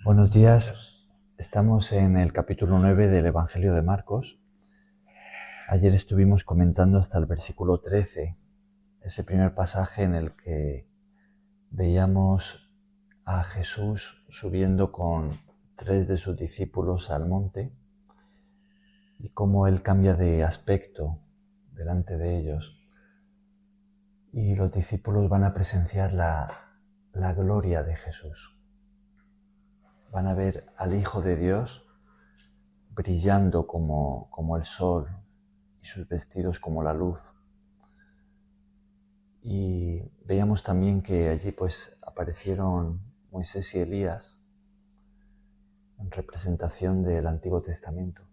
Buenos días, estamos en el capítulo 9 del Evangelio de Marcos. Ayer estuvimos comentando hasta el versículo 13, ese primer pasaje en el que veíamos a Jesús subiendo con 3 de sus discípulos al monte y cómo él cambia de aspecto delante de ellos. Y los discípulos van a presenciar la gloria de Jesús. Van a ver al Hijo de Dios brillando como el sol y sus vestidos como la luz. Y veíamos también que allí aparecieron Moisés y Elías en representación del Antiguo Testamento.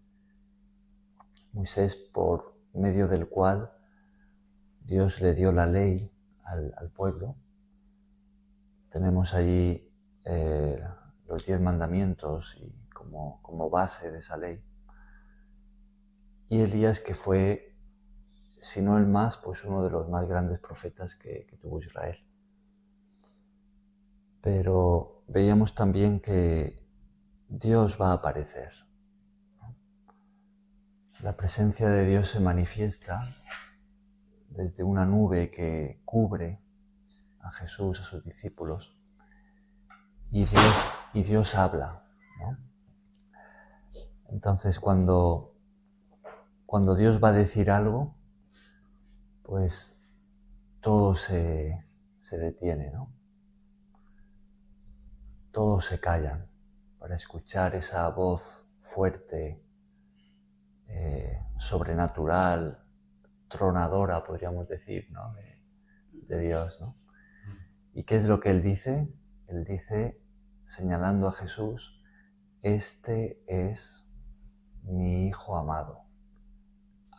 Moisés, por medio del cual Dios le dio la ley al pueblo. Tenemos allí los 10 mandamientos y como base de esa ley. Y Elías, que fue, si no el más, pues uno de los más grandes profetas que tuvo Israel. Pero veíamos también que Dios va a aparecer. La presencia de Dios se manifiesta desde una nube que cubre a Jesús, a sus discípulos, y Dios habla, ¿no? Entonces cuando Dios va a decir algo, pues todo se detiene, ¿no? Todos se callan para escuchar esa voz fuerte, sobrenatural, tronadora, podríamos decir, ¿no? de Dios, ¿no? ¿Y qué es lo que Él dice? Él dice, señalando a Jesús, este es mi Hijo amado,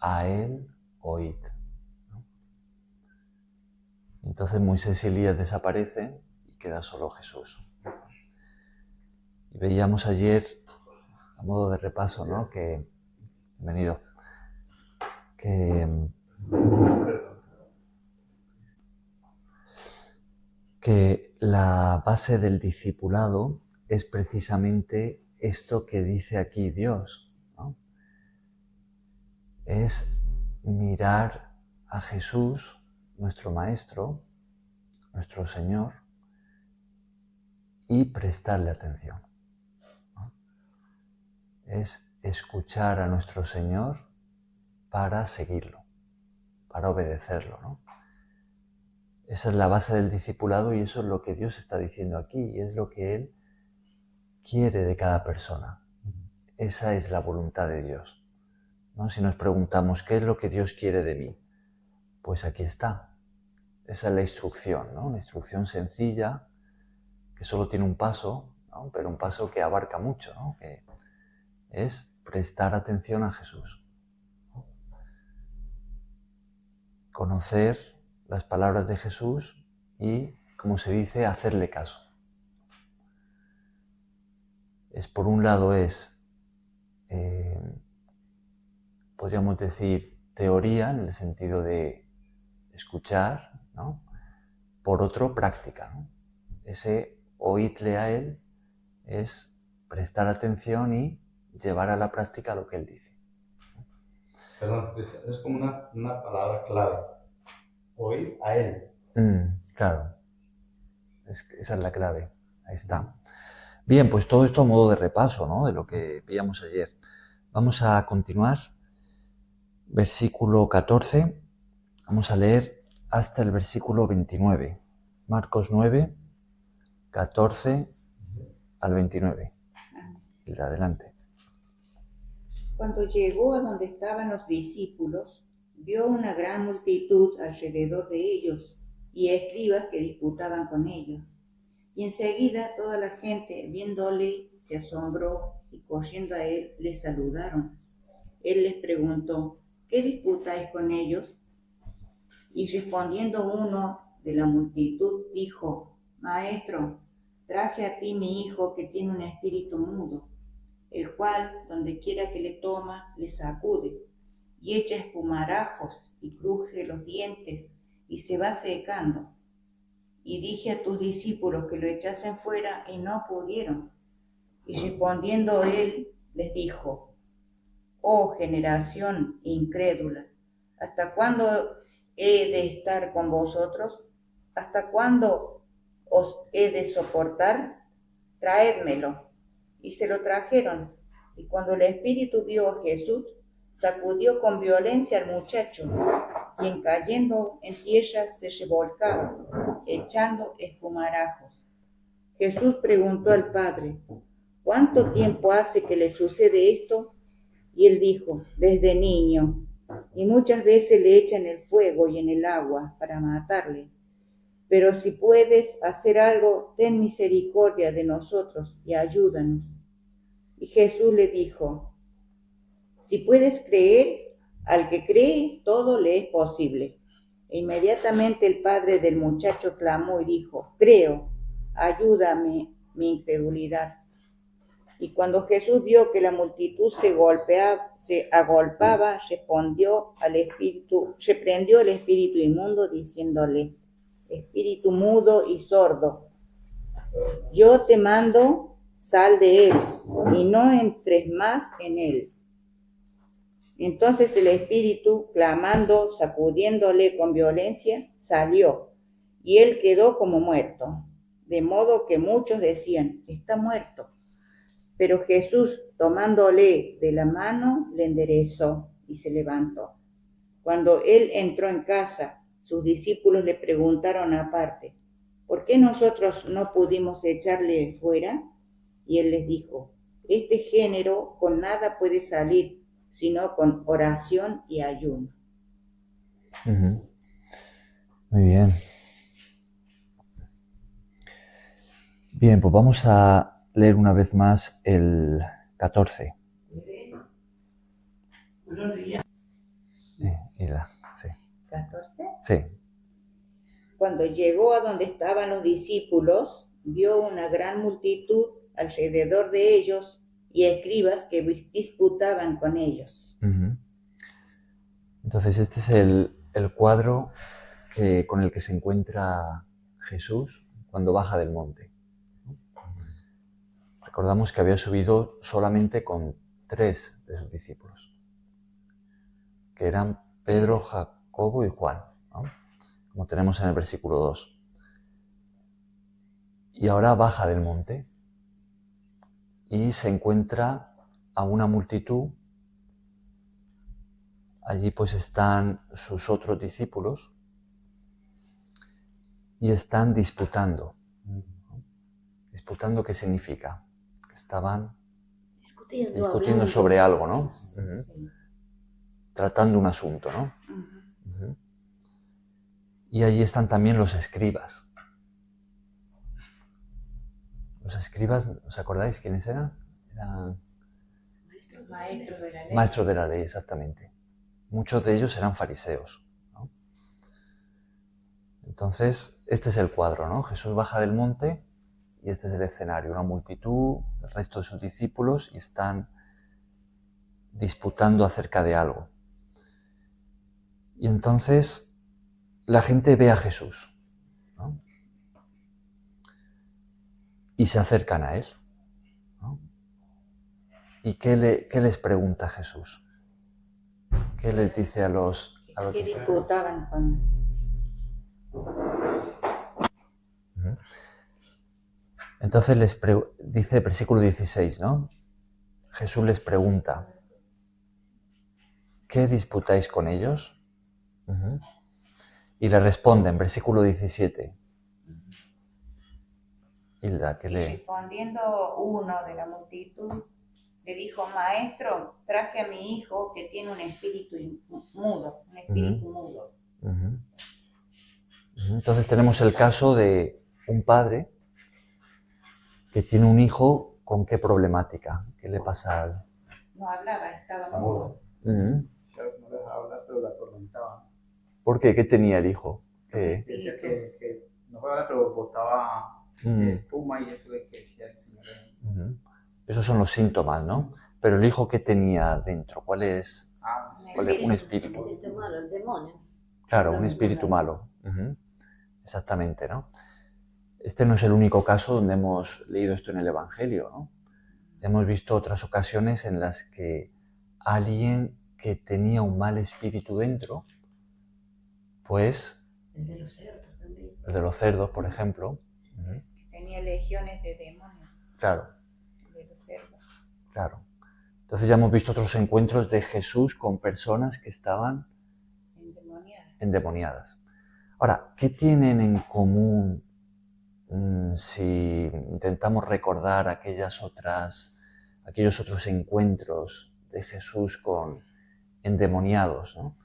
a Él oíd. ¿No? Entonces Moisés y Elías desaparecen y queda solo Jesús. Y veíamos ayer, a modo de repaso, ¿no? Bienvenido, que la base del discipulado es precisamente esto que dice aquí Dios, ¿no? Es mirar a Jesús, nuestro Maestro, nuestro Señor, y prestarle atención, ¿no? Es escuchar a nuestro Señor para seguirlo, para obedecerlo, ¿no? Esa es la base del discipulado y eso es lo que Dios está diciendo aquí y es lo que Él quiere de cada persona. Esa es la voluntad de Dios, ¿no? Si nos preguntamos ¿qué es lo que Dios quiere de mí? Pues aquí está. Esa es la instrucción, ¿no? Una instrucción sencilla que solo tiene un paso, ¿no? Pero un paso que abarca mucho, ¿no? Que es prestar atención a Jesús. Conocer las palabras de Jesús y, como se dice, hacerle caso. Por un lado podríamos decir, teoría en el sentido de escuchar, ¿no? Por otro, práctica, ¿no? Ese oírle a Él es prestar atención y llevar a la práctica lo que Él dice. Perdón, es como una palabra clave. Oír a Él. Claro, esa es la clave, ahí está. Bien, pues todo esto a modo de repaso, ¿no? De lo que veíamos ayer. Vamos a continuar. Versículo 14, vamos a leer hasta el versículo 29. Marcos 9, 14 al 29. Y de adelante. Cuando llegó a donde estaban los discípulos, vio una gran multitud alrededor de ellos y escribas que disputaban con ellos. Y enseguida toda la gente, viéndole, se asombró y corriendo a él, le saludaron. Él les preguntó, ¿qué disputáis con ellos? Y respondiendo uno de la multitud, dijo, Maestro, traje a ti mi hijo que tiene un espíritu mudo, el cual, donde quiera que le toma, le sacude, y echa espumarajos, y cruje los dientes, y se va secando. Y dije a tus discípulos que lo echasen fuera, y no pudieron. Y respondiendo él, les dijo: Oh generación incrédula, ¿hasta cuándo he de estar con vosotros? ¿Hasta cuándo os he de soportar? Traédmelo. Y se lo trajeron. Y cuando el espíritu vio a Jesús, sacudió con violencia al muchacho, quien cayendo en tierra se revolcaba, echando espumarajos. Jesús preguntó al padre: ¿Cuánto tiempo hace que le sucede esto? Y él dijo: desde niño. Y muchas veces le echan el fuego y en el agua para matarle. Pero si puedes hacer algo, ten misericordia de nosotros y ayúdanos. Y Jesús le dijo: si puedes creer, al que cree, todo le es posible. E inmediatamente el padre del muchacho clamó y dijo: creo, ayúdame mi incredulidad. Y cuando Jesús vio que la multitud se agolpaba, reprendió al espíritu inmundo, diciéndole: espíritu mudo y sordo, yo te mando, sal de él, y no entres más en él. Entonces el espíritu, clamando, sacudiéndole con violencia, salió, y él quedó como muerto, de modo que muchos decían: está muerto. Pero Jesús, tomándole de la mano, le enderezó y se levantó. Cuando él entró en casa, sus discípulos le preguntaron aparte: ¿por qué nosotros no pudimos echarle fuera? Y él les dijo: este género con nada puede salir, sino con oración y ayuno. Muy bien. Bien, pues vamos a leer una vez más el 14. Sí. ¿14? Sí. Cuando llegó a donde estaban los discípulos, vio una gran multitud alrededor de ellos y escribas que disputaban con ellos. Entonces este es el cuadro con el que se encuentra Jesús cuando baja del monte. Recordamos que había subido solamente con 3 de sus discípulos, que eran Pedro, Jacobo y Juan, ¿no? Como tenemos en el versículo 2. Y ahora baja del monte y se encuentra a una multitud. Allí pues están sus otros discípulos y están disputando. ¿Disputando qué significa? Que estaban discutiendo sobre algo, ¿no? Sí. Tratando un asunto, ¿no? Y allí están también los escribas. Los escribas, ¿os acordáis quiénes eran? Eran Maestros de la ley. Maestros de la ley, exactamente. Muchos de ellos eran fariseos, ¿no? Entonces, este es el cuadro, ¿no? Jesús baja del monte y este es el escenario. Una multitud, el resto de sus discípulos, y están disputando acerca de algo. Y entonces la gente ve a Jesús, ¿no? Y se acercan a él, ¿no? ¿Y qué les pregunta Jesús? ¿Qué les dice a los que disputaban con... Entonces dice el versículo 16, ¿no? Jesús les pregunta: ¿qué disputáis con ellos? Y le responden, versículo 17. Hilda, ¿qué lee? Respondiendo uno de la multitud, le dijo: maestro, traje a mi hijo que tiene un espíritu mudo. Entonces tenemos el caso de un padre que tiene un hijo con qué problemática. ¿Qué le pasa al...? No hablaba, estaba mudo. No dejaba hablar, pero la atormentaba. ¿Por qué? ¿Qué tenía el hijo? Decía que no podía hablar, pero botaba espuma y eso de que decía el Señor. Esos son los síntomas, ¿no? Pero el hijo, ¿qué tenía dentro? ¿Cuál es? Un espíritu. Un espíritu malo, el demonio. Claro, un espíritu malo. Exactamente, ¿no? Este no es el único caso donde hemos leído esto en el Evangelio, ¿no? Ya hemos visto otras ocasiones en las que alguien que tenía un mal espíritu dentro, pues... El de los cerdos también. El de los cerdos, por ejemplo. Tenía legiones de demonios. Claro. De los cerdos. Claro. Entonces ya hemos visto otros encuentros de Jesús con personas que estaban endemoniadas. Ahora, ¿qué tienen en común si intentamos recordar aquellos otros encuentros de Jesús con endemoniados, ¿no?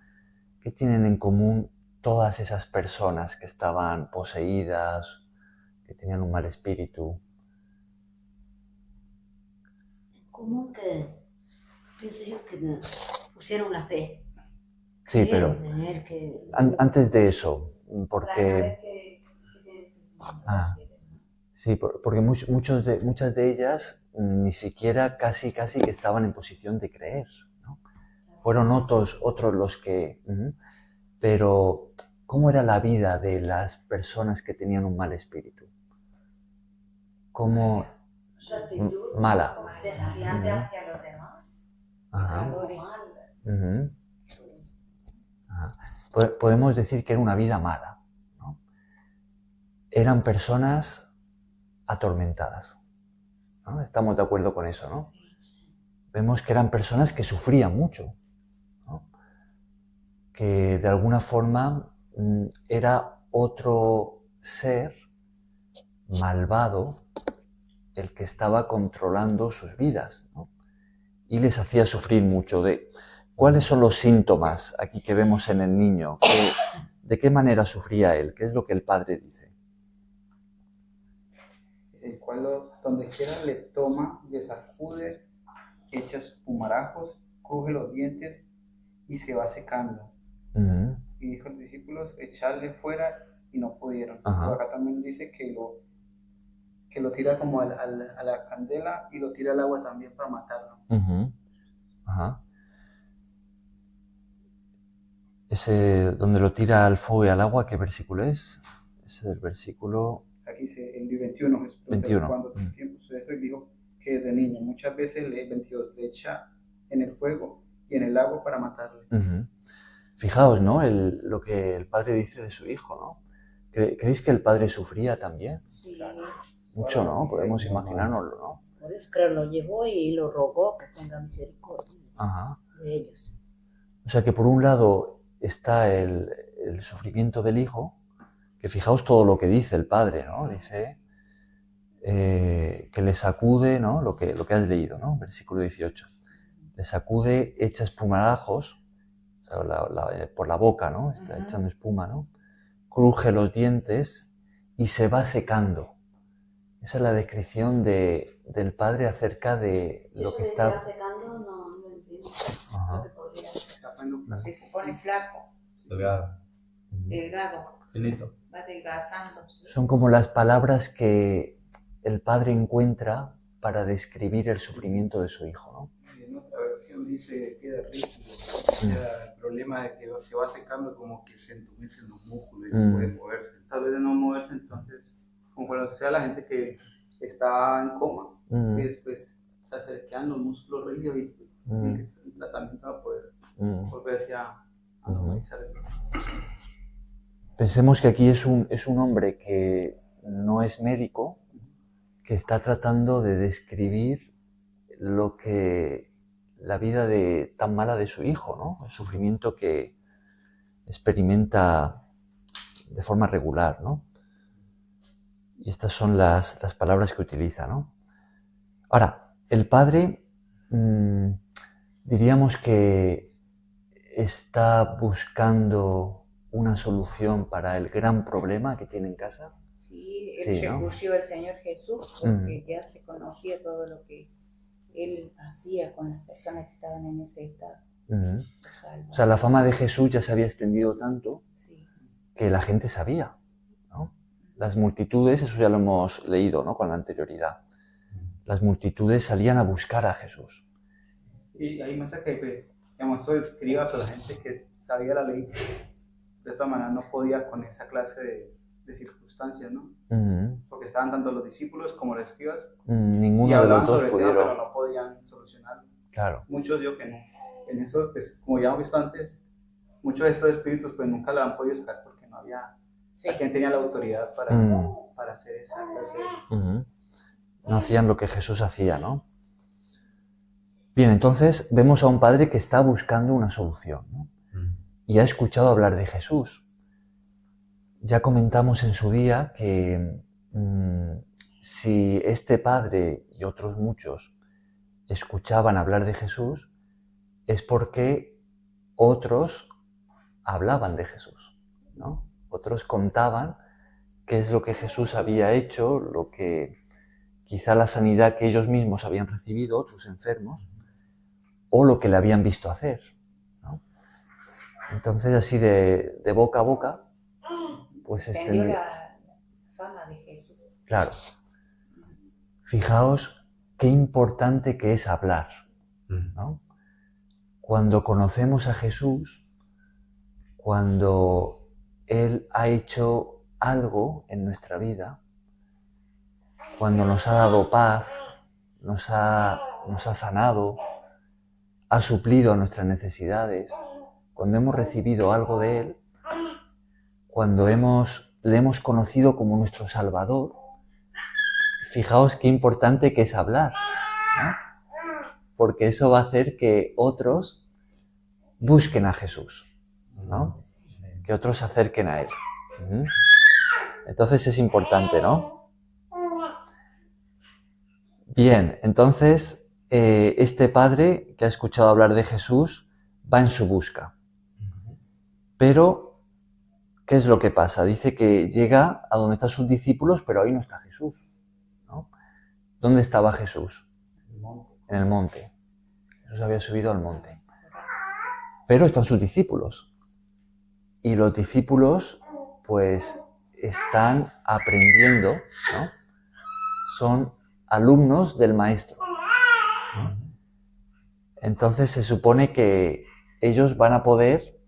¿Qué tienen en común todas esas personas que estaban poseídas, que tenían un mal espíritu? Común que, pienso yo, que pusieron la fe. Sí, pero antes de eso, porque... Sí, porque muchas de ellas ni siquiera casi que estaban en posición de creer, ¿no? Fueron otros los que... Pero, ¿cómo era la vida de las personas que tenían un mal espíritu? ¿Cómo? Su actitud mala. Desafiante hacia los demás. Ajá. Mal. Ajá. Podemos decir que era una vida mala, ¿no? Eran personas atormentadas, ¿no? Estamos de acuerdo con eso, ¿no? Vemos que eran personas que sufrían mucho, ¿no? Que de alguna forma era otro ser malvado el que estaba controlando sus vidas, ¿no? Y les hacía sufrir mucho. ¿Cuáles son los síntomas aquí que vemos en el niño? ¿De qué manera sufría él? ¿Qué es lo que el padre dice? El cual donde quiera le toma, le sacude, echa espumarajos, cruje los dientes y se va secando. Y dijo a los discípulos, echarle fuera, y no pudieron. Pero acá también dice que lo tira como a la candela y lo tira al agua también para matarlo. Ajá. Ese donde lo tira al fuego y al agua, ¿qué versículo es? Ese del versículo... Aquí dice, el 21, 21. Cuando tiempo eso, y dijo que desde niño, muchas veces el 22 le echa en el fuego y en el agua para matarle. Fijaos, ¿no? Lo que el padre dice de su hijo, ¿no? ¿Creéis que el padre sufría también? Sí. Mucho, ¿no? Podemos imaginárnoslo, ¿no? Por eso creo lo llevó y lo rogó que tenga misericordia de ellos. O sea que por un lado está el sufrimiento del hijo, que fijaos todo lo que dice el padre, ¿no? Dice que le sacude, ¿no? Lo que has leído, ¿no? Versículo 18. Le sacude, echa espumarajos, o sea, por la boca, ¿no? Está echando espuma, ¿no? Cruje los dientes y se va secando. Esa es la descripción del padre acerca de lo que está... ¿Se va secando? No entiendo. Se pone flaco. Delgado. Finito. Va adelgazando. Son como las palabras que el padre encuentra para describir el sufrimiento de su hijo, ¿no? En otra versión dice queda rígido. El problema es que se va secando, como que se entumecen los músculos y no puede moverse. Tal vez de no moverse, entonces, como cuando sea la gente que está en coma, que después se quedan los músculos rígidos y tiene que tener tratamiento para poder volverse a normalizar. Pensemos que aquí es un hombre que no es médico, que está tratando de describir la vida tan mala de su hijo, ¿no? El sufrimiento que experimenta de forma regular, ¿no? Y estas son las palabras que utiliza, ¿no? Ahora, el padre diríamos que está buscando una solución para el gran problema que tiene en casa. Sí, él recurrió al Señor Jesús porque ya se conocía todo lo que él hacía con las personas que estaban en ese estado. O sea, la fama de Jesús ya se había extendido tanto que la gente sabía, ¿no? Las multitudes, eso ya lo hemos leído, ¿no? Con la anterioridad. Las multitudes salían a buscar a Jesús. Y hay más que, digamos, eso escribas o la gente que sabía la ley, de todas maneras no podía con esa clase de circunstancias, ¿no? Mm, Porque estaban tanto los discípulos como los escribas y ninguno de hablaban los dos sobre el tema, pero pudieron. no podían solucionarlo. Claro. Muchos digo que no. En eso, pues, como ya hemos visto antes, muchos de estos espíritus pues nunca lo han podido sacar porque no había a quien tenía la autoridad para hacer esa clase de... Ujú. No hacían lo que Jesús hacía, ¿no? Bien, entonces vemos a un padre que está buscando una solución, ¿no? Y ha escuchado hablar de Jesús. Ya comentamos en su día que si este padre y otros muchos escuchaban hablar de Jesús, es porque otros hablaban de Jesús, ¿no? Otros contaban qué es lo que Jesús había hecho, lo que quizá la sanidad que ellos mismos habían recibido, otros enfermos, o lo que le habían visto hacer, ¿no? Entonces, así de boca a boca, pues Se extendió la fama de Jesús. Claro. Fijaos qué importante que es hablar, ¿no? Cuando conocemos a Jesús, cuando Él ha hecho algo en nuestra vida, cuando nos ha dado paz, nos ha sanado, ha suplido nuestras necesidades, cuando hemos recibido algo de Él, cuando le hemos conocido como nuestro Salvador, fijaos qué importante que es hablar, ¿no? Porque eso va a hacer que otros busquen a Jesús, ¿no? Que otros se acerquen a Él. Entonces es importante, ¿no? Bien, entonces este padre que ha escuchado hablar de Jesús va en su busca. Pero, ¿qué es lo que pasa? Dice que llega a donde están sus discípulos, pero ahí no está Jesús, ¿no? ¿Dónde estaba Jesús? En el monte. Jesús había subido al monte. Pero están sus discípulos. Y los discípulos, pues, están aprendiendo, ¿no? Son alumnos del maestro, ¿no? Entonces se supone que ellos van a poder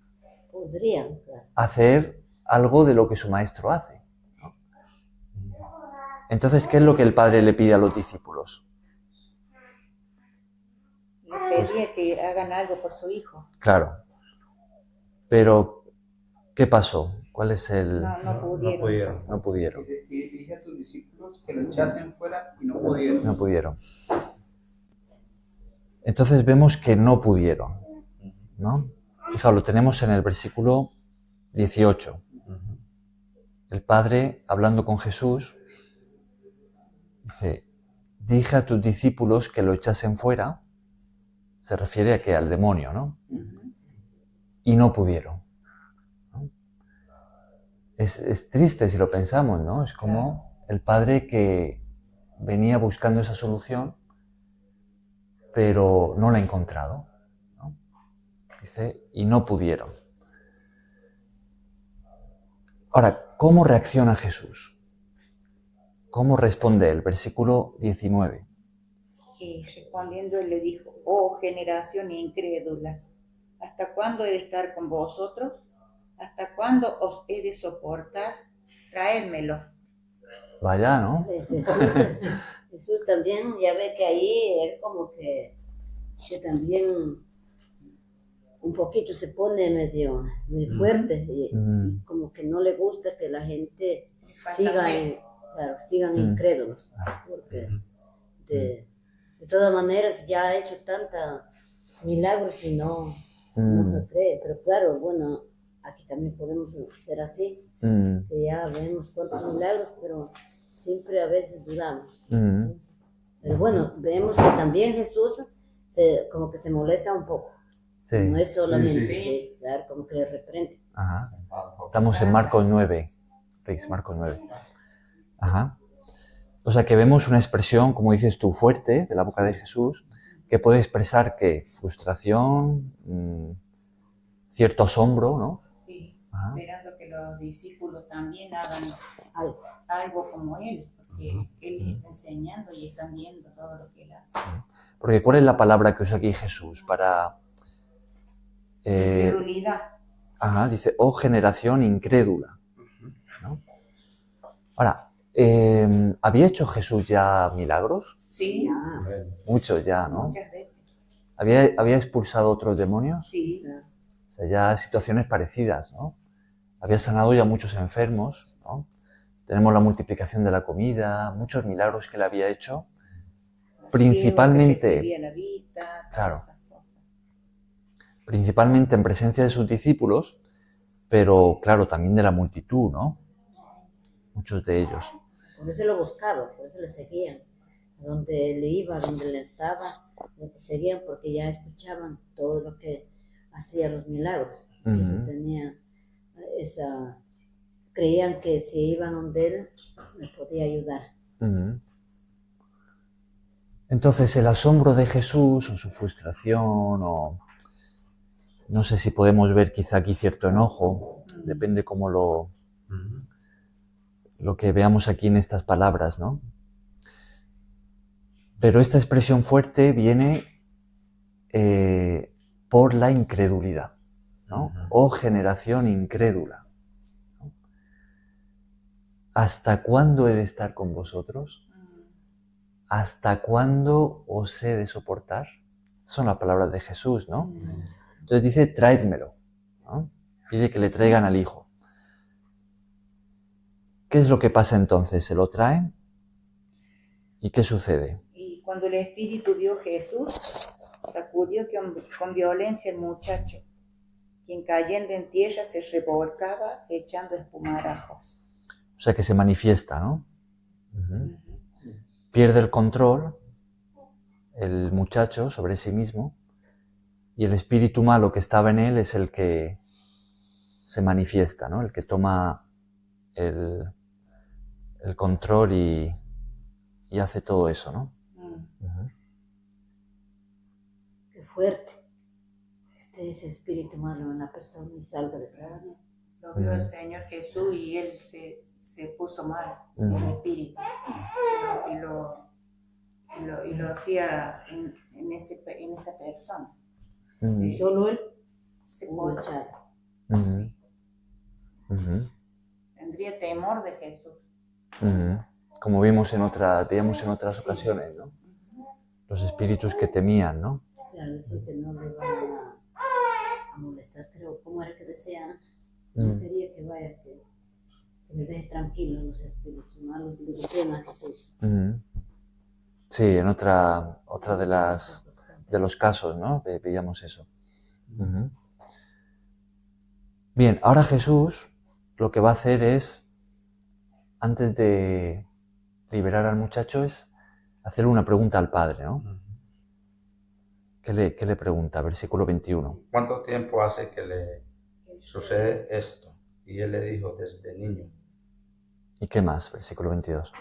hacer algo de lo que su maestro hace, ¿no? Entonces, ¿qué es lo que el padre le pide a los discípulos? Le pedía que hagan algo por su hijo. Claro. Pero, ¿qué pasó? ¿Cuál es el...? No pudieron. No pudieron. Y dije a tus discípulos que lo echasen fuera y no pudieron. No pudieron. Entonces vemos que no pudieron, ¿no? Fijaos, lo tenemos en el versículo 18. El Padre, hablando con Jesús, dice, dije a tus discípulos que lo echasen fuera, se refiere a que al demonio, ¿no? Y no pudieron, ¿no? Es triste si lo pensamos, ¿no? Es como el Padre que venía buscando esa solución, pero no la ha encontrado, ¿no? Dice, y no pudieron. Ahora, ¿cómo reacciona Jesús? ¿Cómo responde él? Versículo 19. Y respondiendo él le dijo, oh generación incrédula, ¿hasta cuándo he de estar con vosotros? ¿Hasta cuándo os he de soportar? Traédmelo. Vaya, ¿no? Jesús también, ya ve que ahí él como que también un poquito se pone medio fuerte y como que no le gusta que la gente sigan incrédulos, porque de todas maneras ya ha hecho tanta milagros y no se cree, pero claro, bueno, aquí también podemos ser así, que ya vemos cuántos milagros, pero siempre a veces dudamos. Pero bueno, vemos que también Jesús como que se molesta un poco. Sí. No es solamente, sí, claro, como que le reprende. Ajá. Estamos en Marcos 9. Marcos 9. Ajá. O sea que vemos una expresión, como dices tú, fuerte de la boca de Jesús, que puede expresar que frustración, cierto asombro, ¿no? Sí, esperando que los discípulos también hagan algo como él, porque él está enseñando y están viendo todo lo que él hace. Porque ¿cuál es la palabra que usa aquí Jesús para...? Incredulidad. Dice, oh generación incrédula, ¿no? Ahora, ¿había hecho Jesús ya milagros? Sí, Muchos ya, ¿no? muchas veces. ¿Había expulsado otros demonios? Sí, O sea, ya situaciones parecidas, ¿no? Había sanado ya muchos enfermos, ¿no? Tenemos la multiplicación de la comida, muchos milagros que él había hecho. Principalmente, ciego que recibía la vista, todas claro, esas cosas. principalmente en presencia de sus discípulos, pero claro, también de la multitud, ¿no? Muchos de ellos. Por eso lo buscaban, por eso le seguían. A donde él iba, a donde él estaba, le seguían porque ya escuchaban todo lo que hacía los milagros. Por eso tenía esa... Creían que si iban donde él, les podía ayudar. Entonces, el asombro de Jesús, o su frustración, o no sé si podemos ver quizá aquí cierto enojo, depende cómo lo que veamos aquí en estas palabras, ¿no? Pero esta expresión fuerte viene por la incredulidad, ¿no? Oh generación incrédula, ¿no? ¿Hasta cuándo he de estar con vosotros? ¿Hasta cuándo os he de soportar? Son las palabras de Jesús, ¿no? Entonces dice, tráedmelo, ¿no? Pide que le traigan al hijo. ¿Qué es lo que pasa entonces? ¿Se lo traen? ¿Y qué sucede? Y cuando el espíritu vio a Jesús, sacudió con violencia al muchacho, quien cayendo en tierra se revolcaba echando espumarajos. O sea que se manifiesta, ¿no? Pierde el control el muchacho sobre sí mismo y el espíritu malo que estaba en él es el que se manifiesta, ¿no? El que toma el control y hace todo eso, ¿no? Qué fuerte. Ese espíritu malo en la persona y salga de esa manera. Lo vio el Señor Jesús y él se puso mal, el espíritu. Y lo hacía en esa persona. Si solo él Se pudo puede echar. Tendría temor de Jesús. Como veíamos en otras ocasiones, ¿no? Los espíritus que temían, ¿no? Claro, decir que no le van a molestar, pero ¿cómo era que decía? No quería que vaya, que les deje tranquilos los espíritus malos y le a Jesús. Sí, en otra de los casos, ¿no? Veíamos eso. Bien, ahora Jesús lo que va a hacer es, antes de liberar al muchacho, es hacerle una pregunta al padre, ¿no? ¿Qué le pregunta? Versículo 21. ¿Cuánto tiempo hace que le sucede esto? Y él le dijo, desde niño. ¿Y qué más? Versículo 22.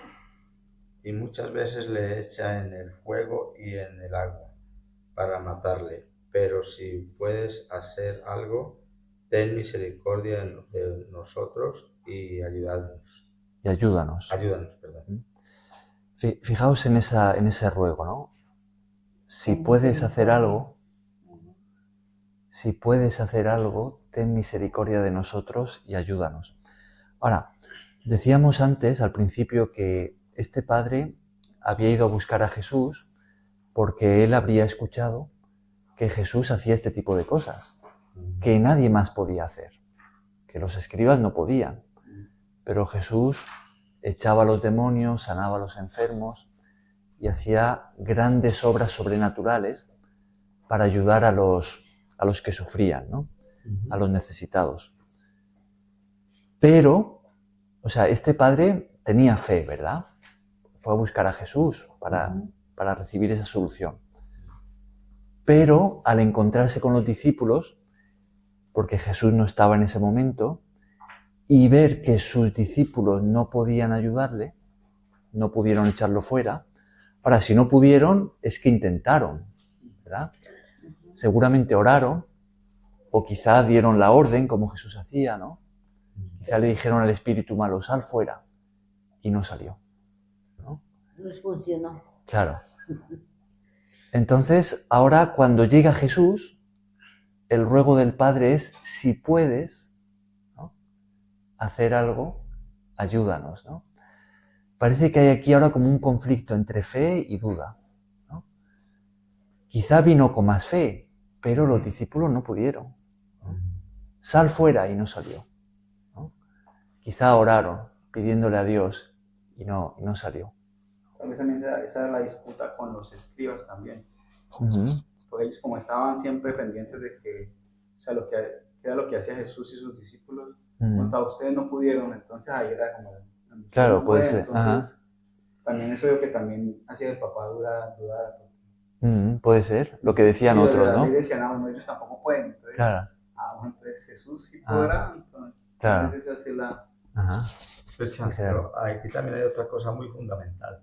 Y muchas veces le echa en el fuego y en el agua para matarle. Pero si puedes hacer algo, ten misericordia de nosotros y ayúdanos. Y ayúdanos. Ayúdanos, perdón. Fijaos en ese ruego, ¿no? Si puedes hacer algo, ten misericordia de nosotros y ayúdanos. Ahora, decíamos antes, al principio, que este padre había ido a buscar a Jesús porque él habría escuchado que Jesús hacía este tipo de cosas, que nadie más podía hacer, que los escribas no podían, pero Jesús echaba a los demonios, sanaba a los enfermos y hacía grandes obras sobrenaturales para ayudar a los que sufrían, ¿no? A los necesitados. Pero, o sea, este padre tenía fe, ¿verdad? Fue a buscar a Jesús para recibir esa solución. Pero al encontrarse con los discípulos, porque Jesús no estaba en ese momento, y ver que sus discípulos no podían ayudarle, no pudieron echarlo fuera. Ahora, si no pudieron, es que intentaron, ¿verdad? Seguramente oraron, o quizá dieron la orden, como Jesús hacía, ¿no? Quizá le dijeron al espíritu malo, sal fuera, y no salió, ¿no? No les funcionó. Claro. Entonces, ahora cuando llega Jesús, el ruego del Padre es, si puedes, ¿no?, hacer algo, ayúdanos, ¿no? parece que hay aquí ahora como un conflicto entre fe y duda, ¿no? Quizá vino con más fe, pero los discípulos no pudieron, ¿no? Sal fuera y no salió, ¿no? Quizá oraron pidiéndole a Dios y no salió. Tal vez también esa era la disputa con los escribas también. Uh-huh. Porque ellos como estaban siempre pendientes de que, o sea, que era lo que hacía Jesús y sus discípulos, cuando ustedes no pudieron, entonces ahí era como... Claro, no puede pueden, ser. Entonces, también eso yo que también hacía el papá dudar. Puede ser, lo que decían otros, ¿no? Y decían, no, ellos tampoco pueden. Entonces, claro. Bueno, entonces Jesús sí podrá. Entonces, claro. Esa es la... Ajá. Pues, pero aquí también hay otra cosa muy fundamental,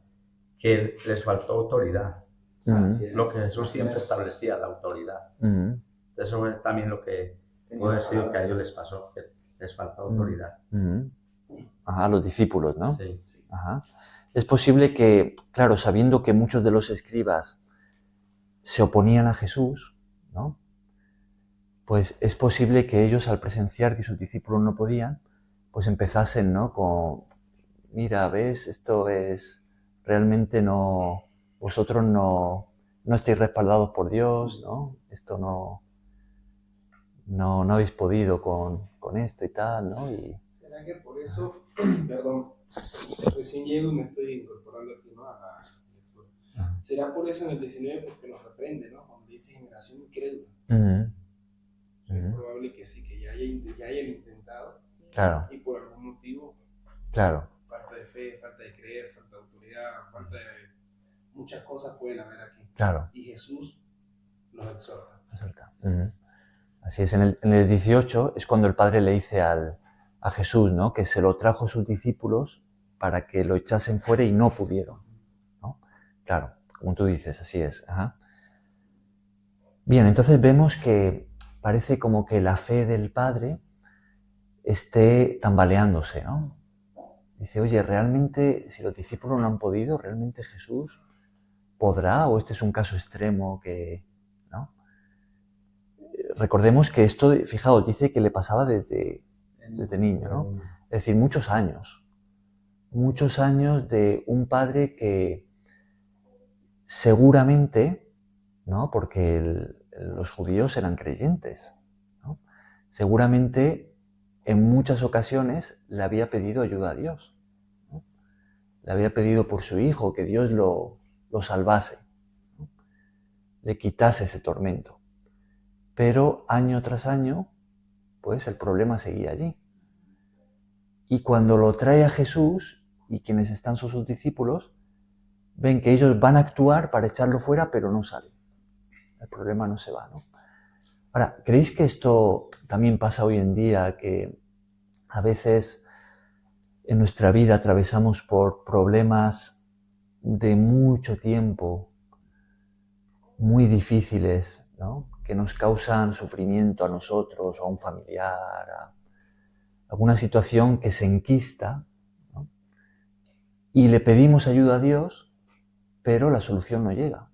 que les faltó autoridad. Lo que Jesús siempre establecía, la autoridad. Eso es también lo que puedo decir que a ellos les pasó, que les faltó autoridad. Ajá, los discípulos, ¿no? Sí. Ajá. Es posible que, claro, sabiendo que muchos de los escribas se oponían a Jesús, ¿no? Pues es posible que ellos, al presenciar que sus discípulos no podían, pues empezasen, ¿no? Con, mira, ves, esto es, realmente no, vosotros no estáis respaldados por Dios, ¿no? Esto no habéis podido con esto y tal, ¿no? ¿Será que por eso, perdón, recién llego y me estoy incorporando aquí, ¿no? A la lectura. ¿Será por eso en el 19 porque nos reprende, ¿no? Cuando dice generación incrédula. Es probable que sí, que ya hayan intentado. Claro. Y por algún motivo. Claro. Falta de fe, falta de creer, falta de autoridad, falta de muchas cosas pueden haber aquí. Claro. Y Jesús los exhorta. Así es, en el 18 es cuando el Padre le dice a Jesús, ¿no? Que se lo trajo a sus discípulos para que lo echasen fuera y no pudieron, ¿no? Claro, como tú dices, así es. Ajá. Bien, entonces vemos que parece como que la fe del Padre esté tambaleándose, ¿no? Dice, oye, ¿realmente si los discípulos no han podido, realmente Jesús podrá? ¿O este es un caso extremo que, ¿no? Recordemos que esto, fijaos, dice que le pasaba desde niño, ¿no? Es decir, muchos años de un padre que seguramente, ¿no? Porque los judíos eran creyentes, ¿no? Seguramente en muchas ocasiones le había pedido ayuda a Dios, ¿no? Le había pedido por su hijo que Dios lo salvase, ¿no? Le quitase ese tormento. Pero año tras año, pues el problema seguía allí. Y cuando lo trae a Jesús, y quienes están son sus discípulos, ven que ellos van a actuar para echarlo fuera, pero no sale. El problema no se va, ¿no? Ahora, ¿creéis que esto también pasa hoy en día, que a veces en nuestra vida atravesamos por problemas de mucho tiempo, muy difíciles, ¿no? Que nos causan sufrimiento a nosotros, o a un familiar, a alguna situación que se enquista, ¿no? Y le pedimos ayuda a Dios, pero la solución no llega.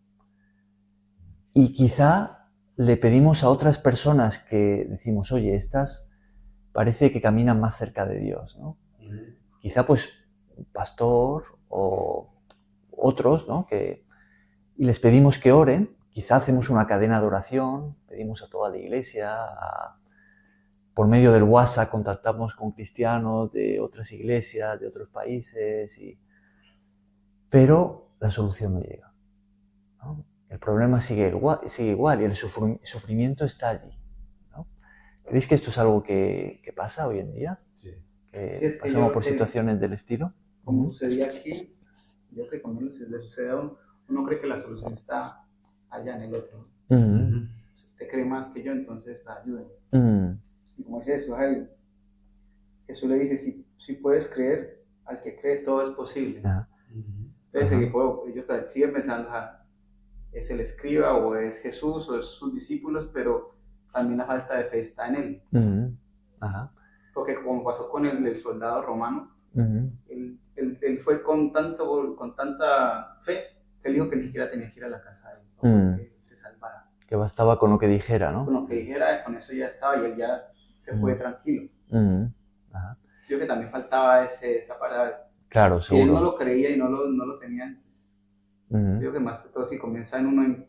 Y quizá le pedimos a otras personas que decimos, oye, estas parece que caminan más cerca de Dios, ¿no? Quizá pues un pastor o otros, ¿no? Y les pedimos que oren. Quizá hacemos una cadena de oración, pedimos a toda la iglesia, por medio del WhatsApp contactamos con cristianos de otras iglesias, de otros países, pero la solución no llega, ¿no? El problema sigue igual y el sufrimiento está allí, ¿no? ¿Creéis que esto es algo que pasa hoy en día? Sí. ¿Que pasamos por situaciones del estilo? Como sucedía aquí, yo creo que cuando le sucede a uno cree que la solución está allá en el otro. Si usted cree más que yo, entonces ayúdenme. Y como dice Jesús le dice, si puedes creer, al que cree todo es posible. Entonces ellos siguen pensando, es el escriba o es Jesús o es sus discípulos, pero también la falta de fe está en él. Porque como pasó con el soldado romano, él fue con tanta fe que él dijo que ni siquiera tenía que ir a la casa de él para que se salvara. Que bastaba con lo que dijera, ¿no? Con lo que dijera, con eso ya estaba y él ya se fue tranquilo. Yo que también faltaba esa palabra, Claro, Si él no seguro. lo creía y no lo tenía antes, creo que más que todo si comienza en uno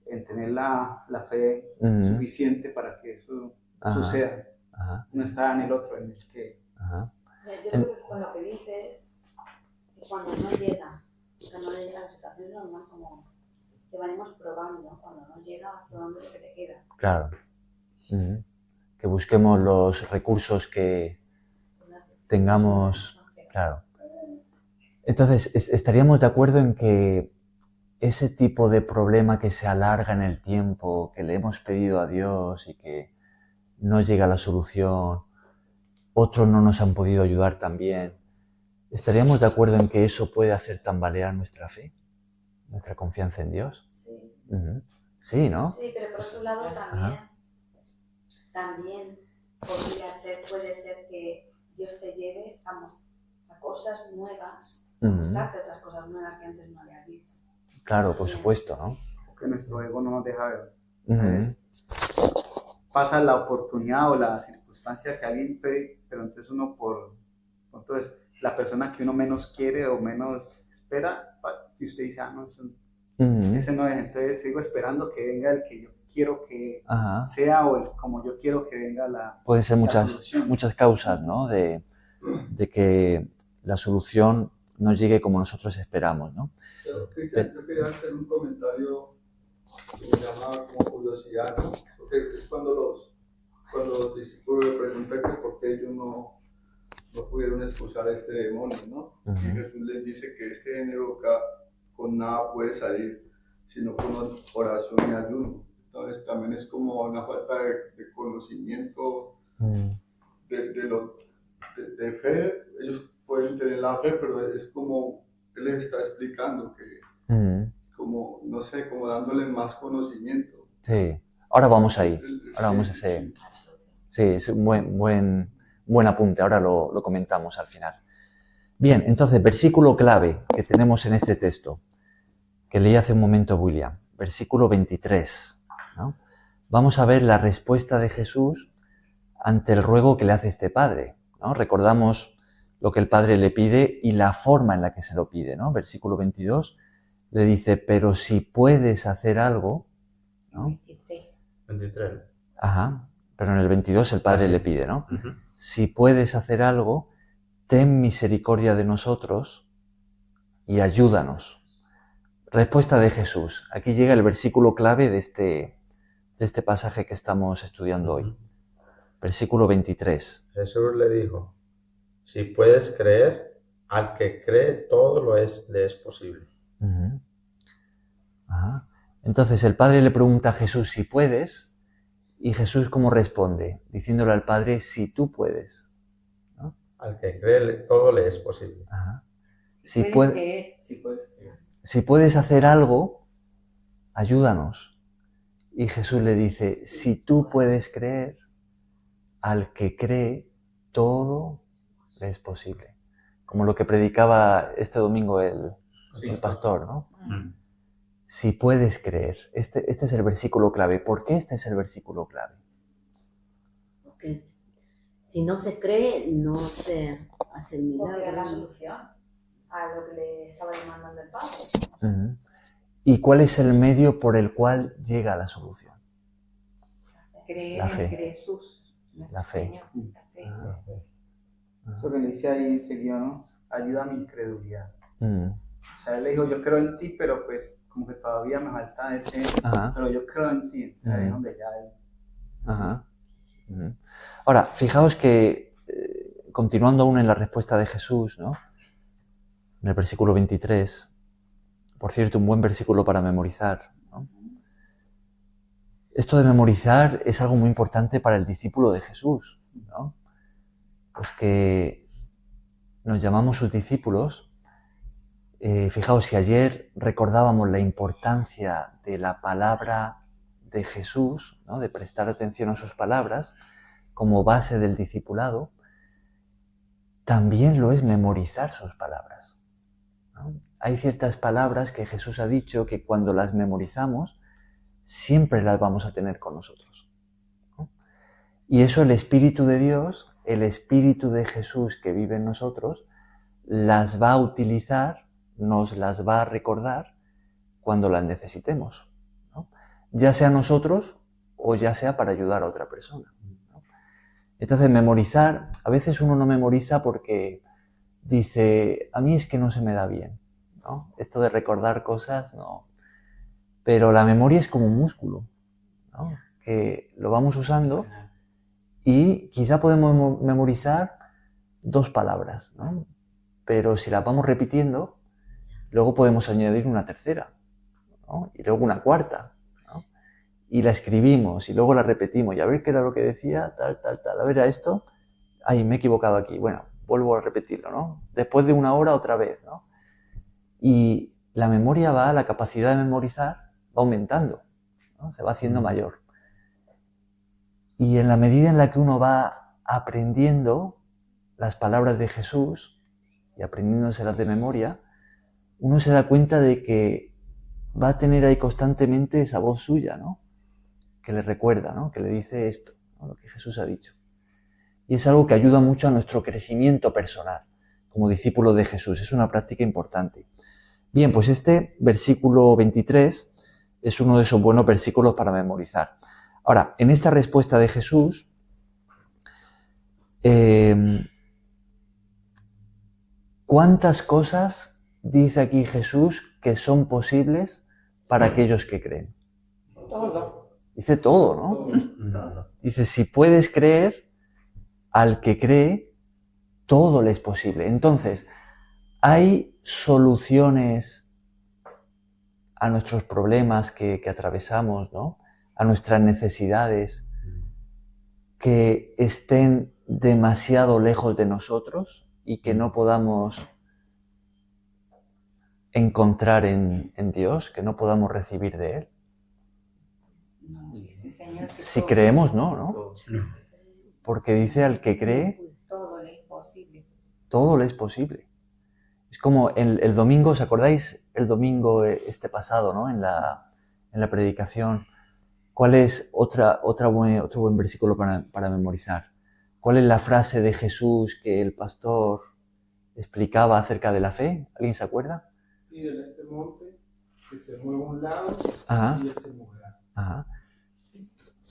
en tener la fe suficiente para que eso Ajá, suceda. ajá, No está en el otro, en el que... ajá. Yo creo que con lo que dices, que cuando no llega la situación normal, como que vayamos probando, cuando no llega, probando lo que te queda. Claro. Que busquemos los recursos que tengamos. Claro. Entonces, estaríamos de acuerdo en que ese tipo de problema que se alarga en el tiempo, que le hemos pedido a Dios y que no llega a la solución, otros no nos han podido ayudar también, ¿estaríamos de acuerdo en que eso puede hacer tambalear nuestra fe, nuestra confianza en Dios? Sí. Sí, ¿no? Sí, pero por otro lado también puede ser que Dios te lleve a cosas nuevas, a mostrarte otras cosas nuevas que antes no habías visto. Claro, por supuesto, ¿no? Que nuestro ego no nos deja ver. Entonces, pasa la oportunidad o la circunstancia que alguien pide, pero entonces uno entonces la persona que uno menos quiere o menos espera, y usted dice, no, ese no es, entonces sigo esperando que venga el que yo quiero que sea o como yo quiero que venga la Pueden ser solución. muchas causas, ¿no? De que la solución no llegue como nosotros esperamos, ¿no? Pero, Cristian, yo quería hacer un comentario que me llama como curiosidad, ¿no? Porque es cuando los discípulos le preguntan que por qué ellos no pudieron expulsar a este demonio, ¿no? Y Jesús les dice que este género con nada puede salir, sino con oración y ayuno. Entonces también es como una falta de conocimiento, de fe. Ellos pueden tener la fe, pero es como Él les está explicando que, como, no sé, como dándoles más conocimiento. Sí, ahora vamos ahí, ahora vamos a ese... Sí, es un buen apunte, ahora lo comentamos al final. Bien, entonces, versículo clave que tenemos en este texto, que leí hace un momento William, versículo 23, ¿no? Vamos a ver la respuesta de Jesús ante el ruego que le hace este padre, ¿no? Recordamos lo que el padre le pide y la forma en la que se lo pide, ¿no? Versículo 22 le dice, pero si puedes hacer algo, ¿no? 23. Ajá, pero en el 22 el padre le pide, ¿no? Si puedes hacer algo, ten misericordia de nosotros y ayúdanos. Respuesta de Jesús. Aquí llega el versículo clave de este pasaje que estamos estudiando hoy. Versículo 23. Jesús le dijo, si puedes creer, al que cree todo le es posible. Ajá. Entonces el padre le pregunta a Jesús si puedes, y Jesús ¿cómo responde? Diciéndole al padre si tú puedes, ¿no? Al que cree todo le es posible. Ajá. Si puedes creer. Si puedes hacer algo, ayúdanos. Y Jesús le dice, si tú puedes creer, al que cree, todo le es posible. Como lo que predicaba este domingo el pastor, ¿no? Si puedes creer. Este es el versículo clave. ¿Por qué este es el versículo clave? Porque si no se cree, no se hace el milagro. Porque era la solución a lo que le estaba demandando el padre. ¿Y cuál es el medio por el cual llega a la solución? Creer La fe. en Jesús. La fe. Señor, la fe. Eso que le dice ahí seguido, ¿no? Ayuda a mi incredulidad. O sea, él le dijo, yo creo en ti, pero pues como que todavía me falta ese, pero yo creo en ti. Entonces ahí es donde ya él... Ajá. Ahora, fijaos que, continuando aún en la respuesta de Jesús, ¿no? En el versículo 23, por cierto, un buen versículo para memorizar, ¿no? Esto de memorizar es algo muy importante para el discípulo de Jesús, ¿no? Pues que nos llamamos sus discípulos. Fijaos, si ayer recordábamos la importancia de la palabra de Jesús, ¿no? De prestar atención a sus palabras como base del discipulado, también lo es memorizar sus palabras, ¿no? Hay ciertas palabras que Jesús ha dicho que cuando las memorizamos siempre las vamos a tener con nosotros, ¿no? Y eso el Espíritu de Dios, el Espíritu de Jesús que vive en nosotros, las va a utilizar, nos las va a recordar cuando las necesitemos, ¿no? Ya sea nosotros o ya sea para ayudar a otra persona, ¿no? Entonces, memorizar, a veces uno no memoriza porque dice, a mí es que no se me da bien, ¿no? Esto de recordar cosas, no. Pero la memoria es como un músculo, ¿no? Que lo vamos usando y quizá podemos memorizar 2 palabras, ¿no? Pero si las vamos repitiendo, luego podemos añadir una tercera, ¿no? Y luego una cuarta, ¿no? Y la escribimos y luego la repetimos y a ver qué era lo que decía, tal, tal, tal. A ver, a esto, ay, me he equivocado aquí. Bueno, vuelvo a repetirlo, ¿no? Después de una hora otra vez, ¿no? Y la memoria la capacidad de memorizar va aumentando, ¿no? Se va haciendo mayor. Y en la medida en la que uno va aprendiendo las palabras de Jesús y aprendiéndoselas de memoria, uno se da cuenta de que va a tener ahí constantemente esa voz suya, ¿no? Que le recuerda, ¿no? Que le dice esto, ¿no? Lo que Jesús ha dicho. Y es algo que ayuda mucho a nuestro crecimiento personal como discípulo de Jesús. Es una práctica importante. Bien, pues este versículo 23 es uno de esos buenos versículos para memorizar. Ahora, en esta respuesta de Jesús, ¿cuántas cosas dice aquí Jesús que son posibles para aquellos que creen? Todo. Dice todo, ¿no? Dice, si puedes creer, al que cree, todo le es posible. Entonces, hay soluciones a nuestros problemas que atravesamos, ¿no? A nuestras necesidades que estén demasiado lejos de nosotros y que no podamos encontrar en Dios, que no podamos recibir de Él. No, dice Señor que Si todo, creemos, no. Porque dice al que cree, todo le es posible. todo le es posible. Es como el domingo, ¿os acordáis? El domingo pasado, ¿no? En la predicación. ¿Cuál es otro buen versículo para memorizar? ¿Cuál es la frase de Jesús que el pastor explicaba acerca de la fe? ¿Alguien se acuerda? Pídele a este monte que se mueva a un lado y él se moverá. Ajá.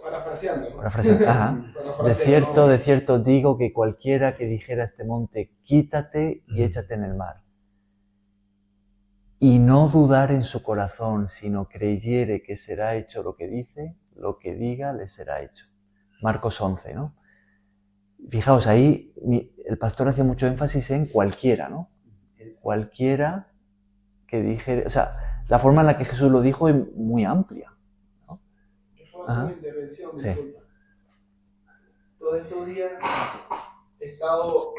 Parafraseando, ¿no? Ajá. De cierto digo que cualquiera que dijera a este monte, quítate y échate en el mar, y no dudar en su corazón, sino creyere que será hecho lo que dice, lo que diga le será hecho. Marcos 11, ¿no? Fijaos, ahí el pastor hace mucho énfasis en cualquiera, ¿no? Cualquiera que dijere... O sea, la forma en la que Jesús lo dijo es muy amplia, ¿no? ¿Puedo hacer una intervención? Sí. Disculpa. Todos estos días he estado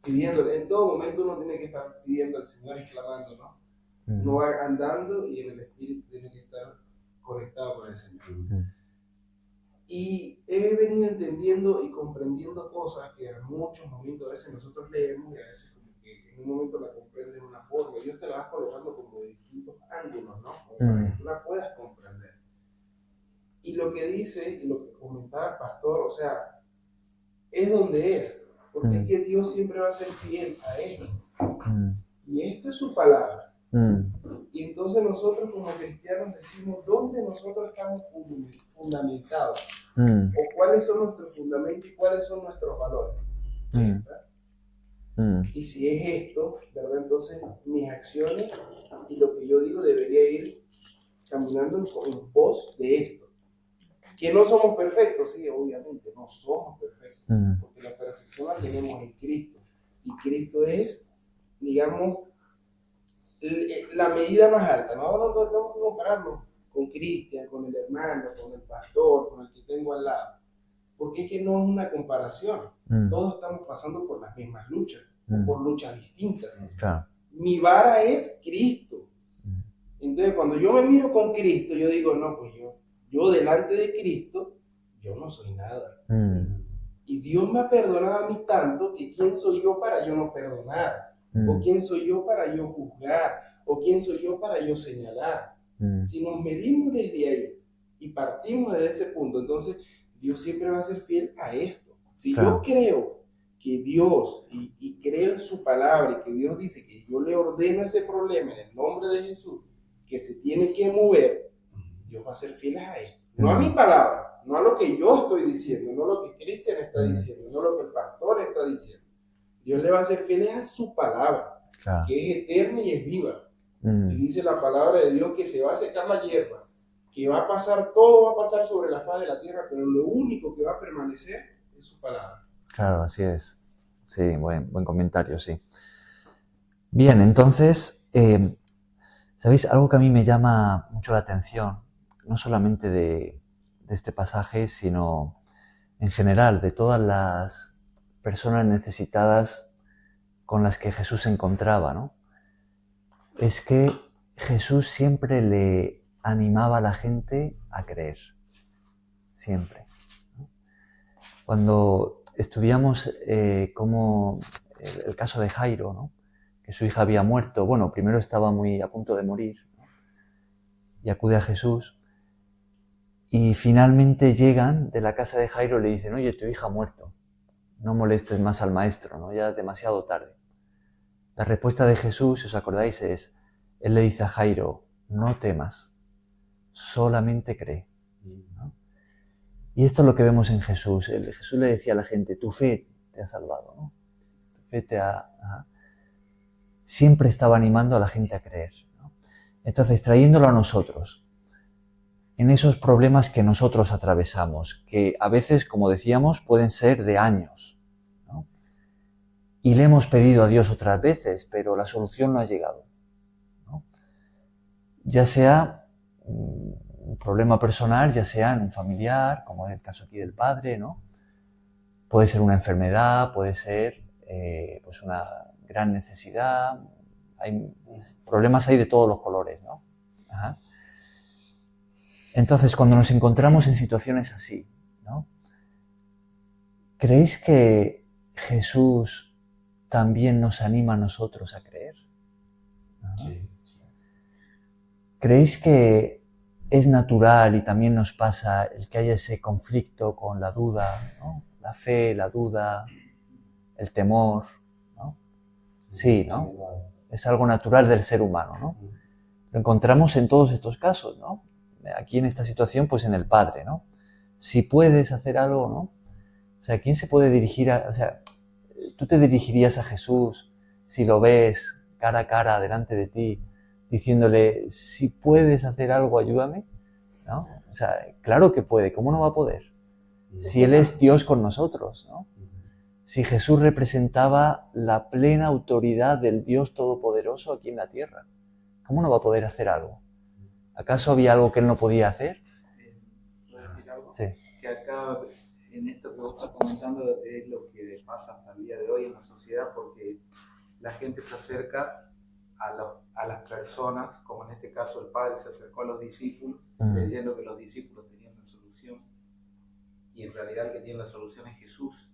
pidiéndole, en todo momento uno tiene que estar pidiendo al Señor y clamando, ¿no? Uno va andando y en el Espíritu tiene que estar conectado con el Señor. Y he venido entendiendo y comprendiendo cosas que en muchos momentos a veces nosotros leemos y a veces como que en un momento la comprendes de una forma y Dios te la va colocando como de distintos ángulos, ¿no? Como para que tú la puedas comprender. Y lo que dice y lo que comentaba el pastor, o sea, es donde es. Porque es que Dios siempre va a ser fiel a Él. Y esto es su palabra. Y entonces nosotros como cristianos decimos dónde nosotros estamos fundamentados. O cuáles son nuestros fundamentos y cuáles son nuestros valores. Y si es esto, ¿verdad? Entonces mis acciones y lo que yo digo debería ir caminando en pos de esto. Que no somos perfectos, sí, obviamente, no somos perfectos, porque la perfección la tenemos en Cristo, y Cristo es, digamos, la medida más alta. No tenemos que compararnos con Cristian, con el hermano, con el pastor, con el que tengo al lado, porque es que no es una comparación, todos estamos pasando por las mismas luchas, por luchas distintas. Claro. Mi vara es Cristo, entonces cuando yo me miro con Cristo, yo digo, no, pues yo delante de Cristo, yo no soy nada. Y Dios me ha perdonado a mí tanto que ¿quién soy yo para yo no perdonar? ¿O quién soy yo para yo juzgar? ¿O quién soy yo para yo señalar? Si nos medimos desde ahí y partimos de ese punto, entonces Dios siempre va a ser fiel a esto. Si yo creo que Dios, y creo en su palabra, y que Dios dice que yo le ordeno ese problema en el nombre de Jesús, que se tiene que mover, Dios va a ser fiel a él. No a mi palabra, no a lo que yo estoy diciendo, no a lo que Cristian está diciendo, no a lo que el pastor está diciendo. Dios le va a ser fiel a su palabra, claro, que es eterna y es viva. Y dice la palabra de Dios que se va a secar la hierba, que va a pasar, todo va a pasar sobre la faz de la tierra, pero lo único que va a permanecer es su palabra. Claro, así es. Sí, buen comentario, sí. Bien, entonces, ¿sabéis? Algo que a mí me llama mucho la atención, no solamente de este pasaje, sino en general de todas las personas necesitadas con las que Jesús se encontraba, ¿no? Es que Jesús siempre le animaba a la gente a creer. Siempre. Cuando estudiamos cómo el caso de Jairo, ¿no? Que su hija había muerto, bueno, primero estaba muy a punto de morir, ¿no? Y acude a Jesús y finalmente llegan de la casa de Jairo y le dicen, oye, tu hija ha muerto, no molestes más al maestro, ¿no? Ya es demasiado tarde. La respuesta de Jesús, si os acordáis, es, él le dice a Jairo, no temas, solamente cree, ¿no? Y esto es lo que vemos en Jesús. Jesús le decía a la gente, tu fe te ha salvado, ¿no? Tu fe te ha... Siempre estaba animando a la gente a creer, ¿no? Entonces, trayéndolo a nosotros, en esos problemas que nosotros atravesamos, que a veces, como decíamos, pueden ser de años, ¿no? Y le hemos pedido a Dios otras veces, pero la solución no ha llegado, ¿no? Ya sea un problema personal, ya sea en un familiar, como es el caso aquí del padre, ¿no? Puede ser una enfermedad, puede ser pues una gran necesidad. Problemas hay de todos los colores, ¿no? Ajá. Entonces, cuando nos encontramos en situaciones así, ¿no? ¿Creéis que Jesús también nos anima a nosotros a creer? Ajá. Sí. ¿Creéis que es natural y también nos pasa el que haya ese conflicto con la duda, ¿no? La fe, la duda, el temor, ¿no? Sí, ¿no? Es algo natural del ser humano, ¿no? Lo encontramos en todos estos casos, ¿no? Aquí en esta situación, pues en el Padre, ¿no? Si puedes hacer algo, ¿no? O sea, ¿quién se puede dirigir a... O sea, tú te dirigirías a Jesús si lo ves cara a cara delante de ti, diciéndole, si puedes hacer algo, ayúdame, ¿no? O sea, claro que puede, ¿cómo no va a poder? Si Él es Dios con nosotros, ¿no? Si Jesús representaba la plena autoridad del Dios Todopoderoso aquí en la tierra, ¿cómo no va a poder hacer algo? ¿Acaso había algo que Él no podía hacer? ¿Puedo decir algo? Sí. Que acá, en esto que vos estás comentando, es lo que pasa hasta el día de hoy en la sociedad, porque la gente se acerca a las personas, como en este caso el Padre se acercó a los discípulos, creyendo que los discípulos tenían la solución, y en realidad el que tiene la solución es Jesús.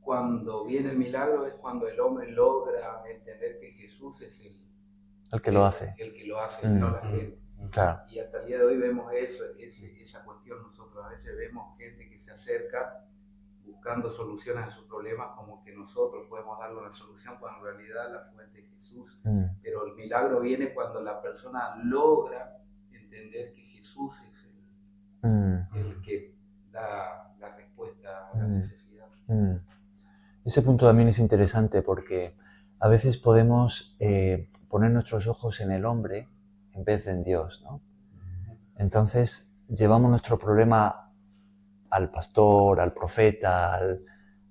Cuando viene el milagro es cuando el hombre logra entender que Jesús es el que lo hace. El que lo hace, no la gente. Claro. Y hasta el día de hoy vemos esa cuestión. Nosotros a veces vemos gente que se acerca buscando soluciones a sus problemas, como que nosotros podemos darle una solución, cuando en realidad la fuente es Jesús. Pero el milagro viene cuando la persona logra entender que Jesús es el que da la respuesta a la necesidad. Ese punto también es interesante porque a veces podemos poner nuestros ojos en el hombre en vez de en Dios, ¿no? Entonces llevamos nuestro problema al pastor, al profeta,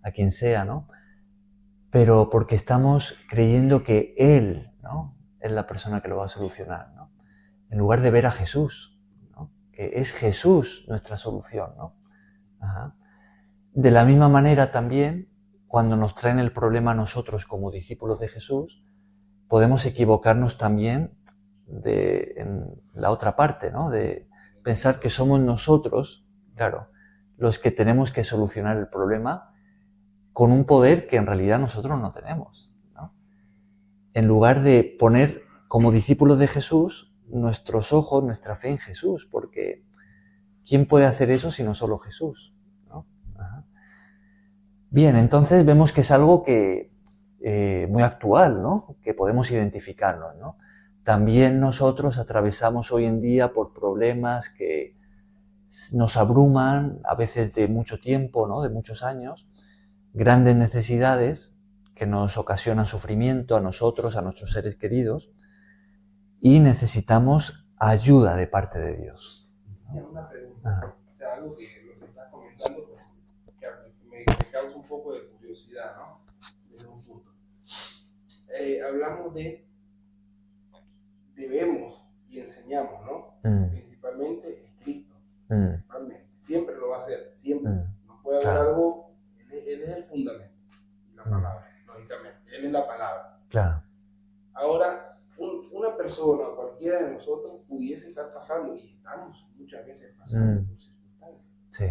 a quien sea, ¿no? Pero porque estamos creyendo que Él, ¿no?, es la persona que lo va a solucionar, ¿no? En lugar de ver a Jesús, ¿no?, que es Jesús nuestra solución, ¿no? Ajá. De la misma manera también, cuando nos traen el problema a nosotros como discípulos de Jesús, podemos equivocarnos también en la otra parte, ¿no? De pensar que somos nosotros, claro, los que tenemos que solucionar el problema con un poder que en realidad nosotros no tenemos, ¿no? En lugar de poner como discípulos de Jesús nuestros ojos, nuestra fe en Jesús, porque ¿quién puede hacer eso sino solo Jesús, ¿no? Ajá. Bien, entonces vemos que es algo que muy actual, ¿no? Que podemos identificarnos, ¿no? También nosotros atravesamos hoy en día por problemas que nos abruman, a veces de mucho tiempo, ¿no? De muchos años, grandes necesidades que nos ocasionan sufrimiento a nosotros, a nuestros seres queridos, y necesitamos ayuda de parte de Dios. Tengo una pregunta, o sea, algo que lo que estás comentando, pues, que me causa un poco de curiosidad, ¿no? Desde un punto. Hablamos de debemos y enseñamos, ¿no? Principalmente es Cristo, principalmente. Siempre lo va a hacer, siempre. No puede haber algo, él es el fundamento, y la palabra, lógicamente. Él es la palabra. Claro. Ahora, una persona, cualquiera de nosotros, pudiese estar pasando, y estamos muchas veces pasando por circunstancias. Sí.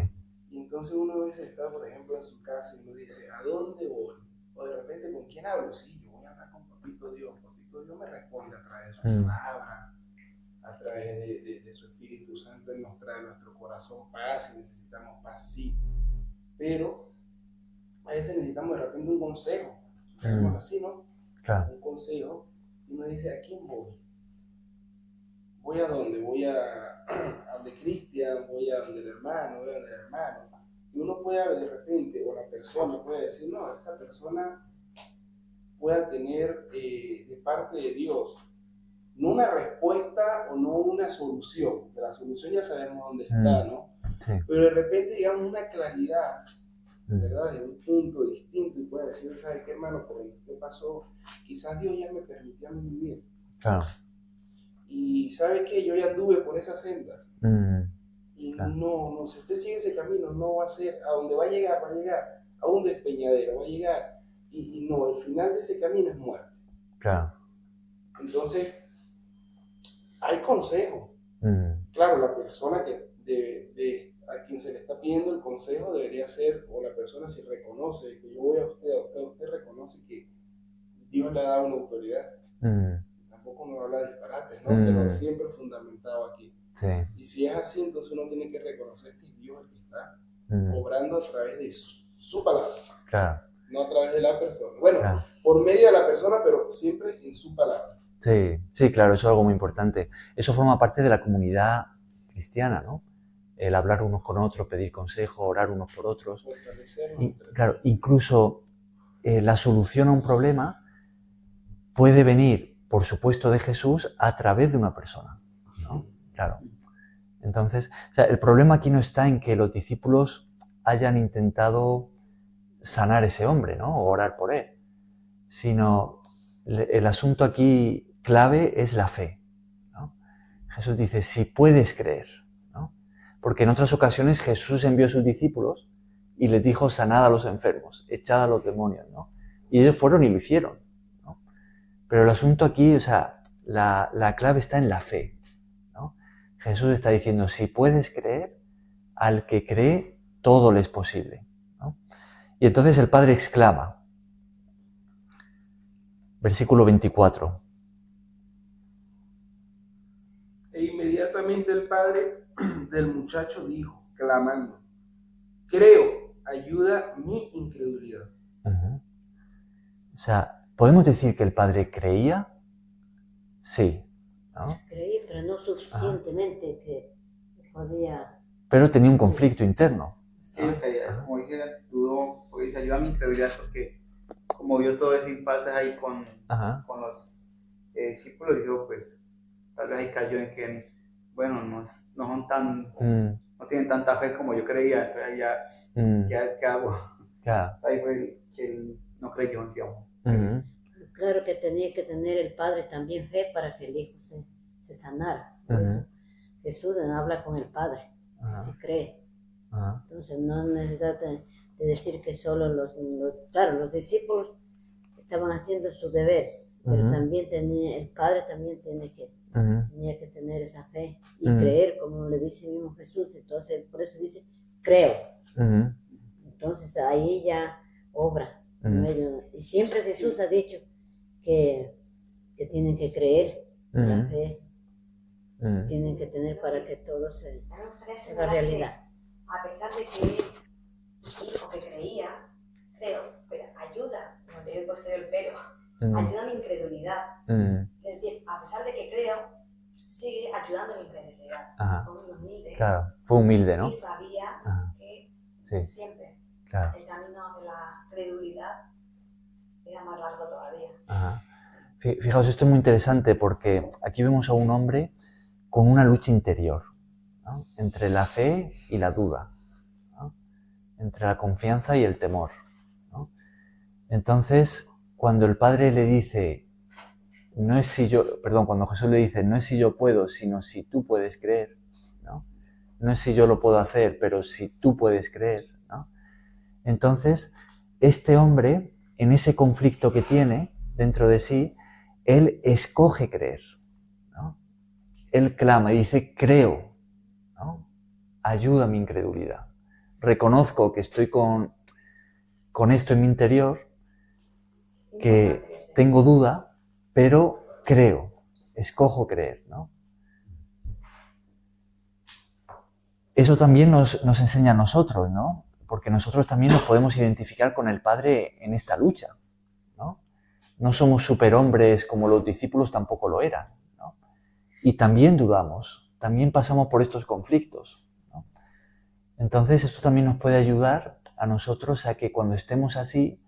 Y entonces uno a veces está, por ejemplo, en su casa y uno dice, ¿a dónde voy? O de repente, ¿con quién hablo? Sí, yo voy a hablar con Papito Dios. Papito Dios me responde a través de su palabra, a través de su Espíritu Santo. Él nos trae a nuestro corazón paz y necesitamos paz, sí. Pero a veces necesitamos de repente un consejo. Así, ¿no? Claro. Un consejo. Y uno dice, ¿a quién voy? ¿Voy a dónde? ¿Voy a donde Cristian? ¿Voy a donde el hermano? ¿Voy a donde el hermano? Y uno puede de repente, o la persona puede decir, no, esta persona pueda tener de parte de Dios no una respuesta o no una solución, que la solución ya sabemos dónde está, ¿no? Sí. Pero de repente, digamos, una claridad, ¿verdad? De un punto distinto, y puede decir, ¿sabes qué, hermano? Por lo que pasó, quizás Dios ya me permitió a mí vivir. Claro. Y ¿sabe qué? Yo ya anduve por esas sendas. Y claro. no, si usted sigue ese camino, no va a ser, a donde va a llegar a un despeñadero, va a llegar, y no, el final de ese camino es muerte. Claro. Entonces, hay consejo. Claro, la persona que a quien se le está pidiendo el consejo debería ser, o la persona si reconoce, que yo voy a usted reconoce que Dios le ha dado una autoridad. Tampoco nos habla de disparates, ¿no? Pero siempre fundamentado aquí. Sí. Y si es así, entonces uno tiene que reconocer que es Dios el que está obrando a través de su palabra. Claro. No a través de la persona. Bueno, por medio de la persona, pero siempre en su palabra. Sí, sí, claro, eso es algo muy importante. Eso forma parte de la comunidad cristiana, ¿no? El hablar unos con otros, pedir consejo, orar unos por otros. Y, claro, incluso la solución a un problema puede venir, por supuesto, de Jesús a través de una persona, ¿no? Claro. Entonces, o sea, el problema aquí no está en que los discípulos hayan intentado sanar a ese hombre, ¿no? O orar por él, sino el asunto aquí clave es la fe, ¿no? Jesús dice, si puedes creer, ¿no? Porque en otras ocasiones Jesús envió a sus discípulos y les dijo, sanad a los enfermos, echad a los demonios, ¿no? Y ellos fueron y lo hicieron, ¿no? Pero el asunto aquí, o sea, la clave está en la fe, ¿no? Jesús está diciendo, si puedes creer, al que cree, todo le es posible, ¿no? Y entonces el Padre exclama, versículo 24. E inmediatamente el padre del muchacho dijo, clamando, creo, ayuda mi incredulidad. O sea, ¿podemos decir que el Padre creía? Sí, ¿no? Creía, pero no suficientemente que podía... Pero tenía un conflicto interno. Sí, como dije, dudó, porque dice, ayuda a mi incredulidad, porque como vio todo ese impasse ahí con los discípulos, dijo, pues, tal vez ahí cayó en que, bueno, no son tan, no tienen tanta fe como yo creía, entonces ya ¿qué hago? Claro. Ahí fue que él no creyó, digamos. Claro que tenía que tener el padre también fe para que el hijo se sanara. Por eso Jesús habla con el padre, si cree. Entonces no necesita de decir que solo los discípulos estaban haciendo su deber, pero también el padre también tenía que tener esa fe y creer, como le dice mismo Jesús. Entonces por eso dice, creo. Entonces ahí ya obra. Y siempre Jesús ha dicho que tienen que creer, la fe tienen que tener para que todo se haga realidad. A pesar de que él dijo que creía, creo, pero ayuda, como te he puesto yo el pero, ayuda a mi incredulidad. Es decir, a pesar de que creo, sigue ayudando a mi incredulidad. Fue muy humilde. Claro, fue humilde, ¿no? Y sabía que siempre el camino de la credulidad era más largo todavía. Fijaos, esto es muy interesante porque aquí vemos a un hombre con una lucha interior, ¿no? Entre la fe y la duda, ¿no? Entre la confianza y el temor, ¿no? Entonces, cuando el Padre le dice, cuando Jesús le dice, no es si yo puedo, sino si tú puedes creer, ¿no? No es si yo lo puedo hacer, pero si tú puedes creer, ¿no? Entonces, este hombre, en ese conflicto que tiene dentro de sí, él escoge creer, ¿no? Él clama y dice, creo, ¿no? Ayuda a mi incredulidad. Reconozco que estoy con esto en mi interior, que tengo duda, pero creo, escojo creer, ¿no? Eso también nos enseña a nosotros, ¿no? Porque nosotros también nos podemos identificar con el Padre en esta lucha, ¿no? No somos superhombres como los discípulos tampoco lo eran, ¿no? Y también dudamos, también pasamos por estos conflictos, ¿no? Entonces esto también nos puede ayudar a nosotros a que cuando estemos así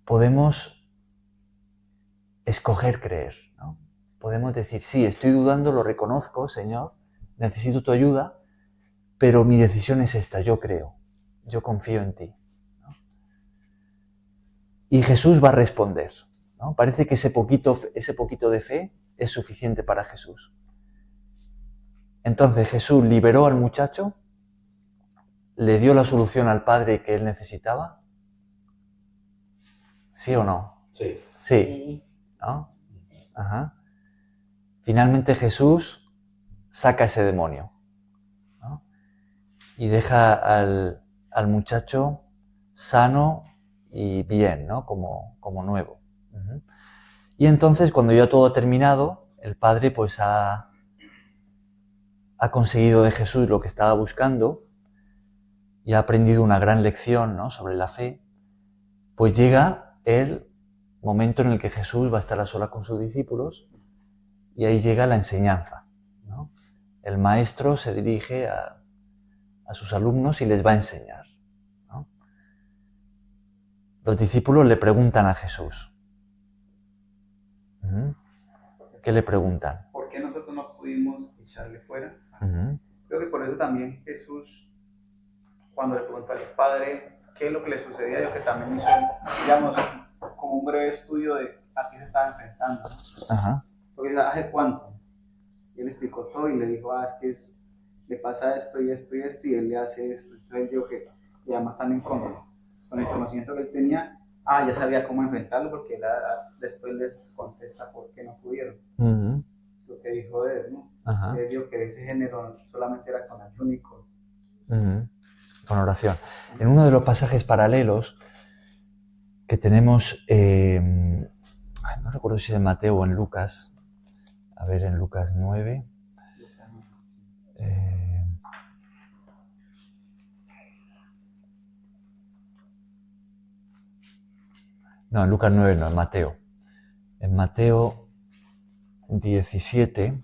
podemos escoger creer, ¿no? Podemos decir, sí, estoy dudando, lo reconozco, Señor, necesito tu ayuda, pero mi decisión es esta, yo creo, yo confío en ti, ¿no? Y Jesús va a responder, ¿no? Parece que ese poquito de fe es suficiente para Jesús. Entonces Jesús liberó al muchacho, le dio la solución al padre que él necesitaba. ¿Sí o no? Sí. Sí, ¿no? Finalmente Jesús saca ese demonio, ¿no? Y deja al muchacho sano y bien, ¿no? Como nuevo. Y entonces, cuando ya todo ha terminado, el padre pues ha conseguido de Jesús lo que estaba buscando y ha aprendido una gran lección, ¿no? Sobre la fe. Pues llega el momento en el que Jesús va a estar a solas con sus discípulos y ahí llega la enseñanza, ¿no? El maestro se dirige a sus alumnos y les va a enseñar, ¿no? Los discípulos le preguntan a Jesús. ¿Qué le preguntan? ¿Por qué nosotros no pudimos echarle fuera? Creo que por eso también Jesús, cuando le preguntó al Padre qué es lo que le sucedía, yo que también hizo, digamos, como un breve estudio de a qué se estaba enfrentando, ¿no? Porque ¿hace cuánto? Y él explicó todo y le dijo, es que le pasa esto y esto y esto, y él le hace esto. Entonces él dijo que, y además también con el conocimiento que él tenía, ya sabía cómo enfrentarlo, porque él después les contesta por qué no pudieron. Lo que dijo de él, ¿no? Él dijo que ese género solamente era con ayuno y con oración. En uno de los pasajes paralelos que tenemos, no recuerdo si es en Mateo o en Lucas, a ver, en Lucas 9. No, en Lucas 9 no, en Mateo. En Mateo 17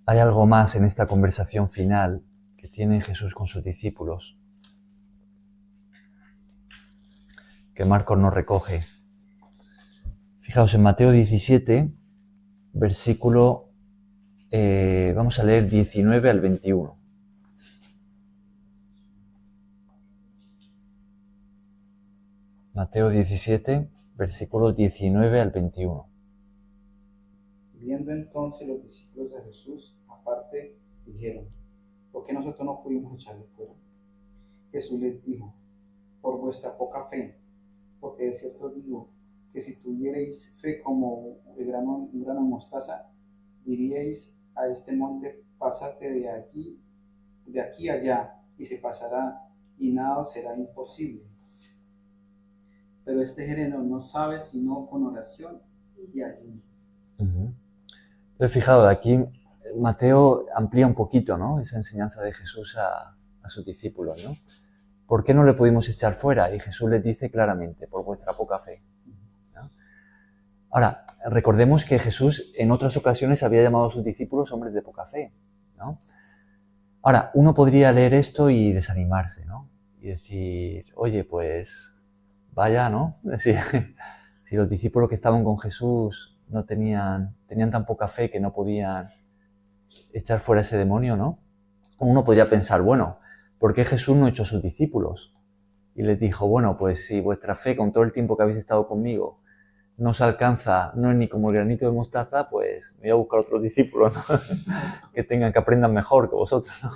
hay algo más en esta conversación final que tiene Jesús con sus discípulos, que Marcos no recoge. Fijaos, en Mateo 17, versículo, vamos a leer 19 al 21. Mateo 17, versículos 19 al 21. Viendo entonces los discípulos de Jesús, aparte, dijeron, ¿por qué nosotros no pudimos echarle fuera? Jesús les dijo, por vuestra poca fe, porque de cierto digo, que si tuvierais fe como un grano de mostaza, diríais a este monte, pásate de aquí allá, y se pasará, y nada os será imposible. Pero este género no sabe sino con oración y ayuno. Entonces, fijaos, aquí Mateo amplía un poquito, ¿no? Esa enseñanza de Jesús a sus discípulos, ¿no? ¿por qué no le pudimos echar fuera? Y Jesús les dice claramente, por vuestra poca fe. ¿No? Ahora, recordemos que Jesús en otras ocasiones había llamado a sus discípulos hombres de poca fe, ¿no? Ahora, uno podría leer esto y desanimarse, ¿no? Y decir, oye, pues vaya, ¿no? Si los discípulos que estaban con Jesús no tenían tan poca fe que no podían echar fuera ese demonio, ¿no? Uno podría pensar, bueno, ¿por qué Jesús no echó a sus discípulos? Y les dijo, bueno, pues si vuestra fe con todo el tiempo que habéis estado conmigo no se alcanza, no es ni como el granito de mostaza, pues me voy a buscar otros discípulos, ¿no? que aprendan mejor que vosotros, ¿no?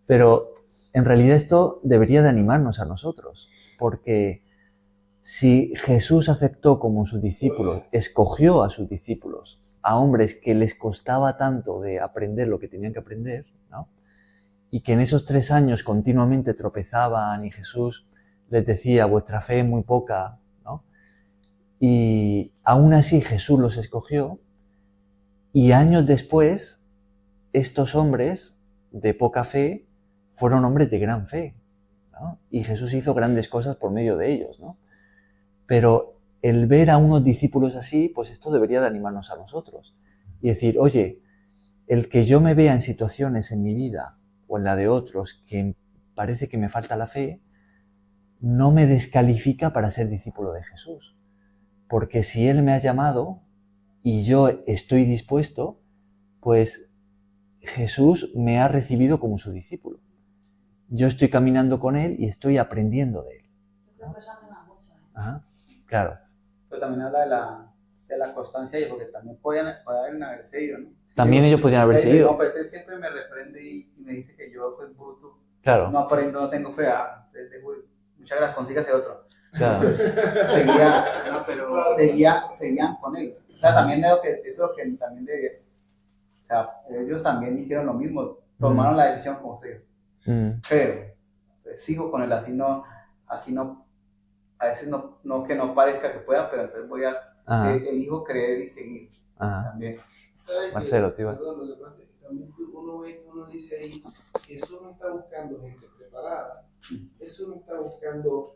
Pero en realidad esto debería de animarnos a nosotros, porque si Jesús aceptó como sus discípulos, escogió a sus discípulos, a hombres que les costaba tanto de aprender lo que tenían que aprender, ¿no? Y que en esos 3 años continuamente tropezaban y Jesús les decía, vuestra fe es muy poca, ¿no? Y aún así Jesús los escogió y años después estos hombres de poca fe fueron hombres de gran fe, ¿no? Y Jesús hizo grandes cosas por medio de ellos, ¿no? Pero el ver a unos discípulos así, pues esto debería de animarnos a nosotros y decir, oye, el que yo me vea en situaciones en mi vida o en la de otros que parece que me falta la fe, no me descalifica para ser discípulo de Jesús. Porque si Él me ha llamado y yo estoy dispuesto, pues Jesús me ha recibido como su discípulo. Yo estoy caminando con Él y estoy aprendiendo de Él. Yo creo que eso anima mucho. Ajá, claro. Pero también habla de la constancia, porque también podían haber seguido, ¿no? También ellos podrían haber seguido. No, pues él siempre me reprende y me dice que yo soy bruto. Claro. No aprendo, no tengo fe. Muchas gracias, consígase otro. Claro. Seguían con él. O sea, también veo que eso que también de, o sea, ellos también hicieron lo mismo, tomaron la decisión como sea. Pero entonces, sigo con él, así no, a veces no que no parezca que pueda, pero entonces voy a elijo creer y seguir. También. Marcelo, tío. Perdón, lo que pasa es que también uno dice ahí, Jesús no está buscando gente preparada, Jesús no está buscando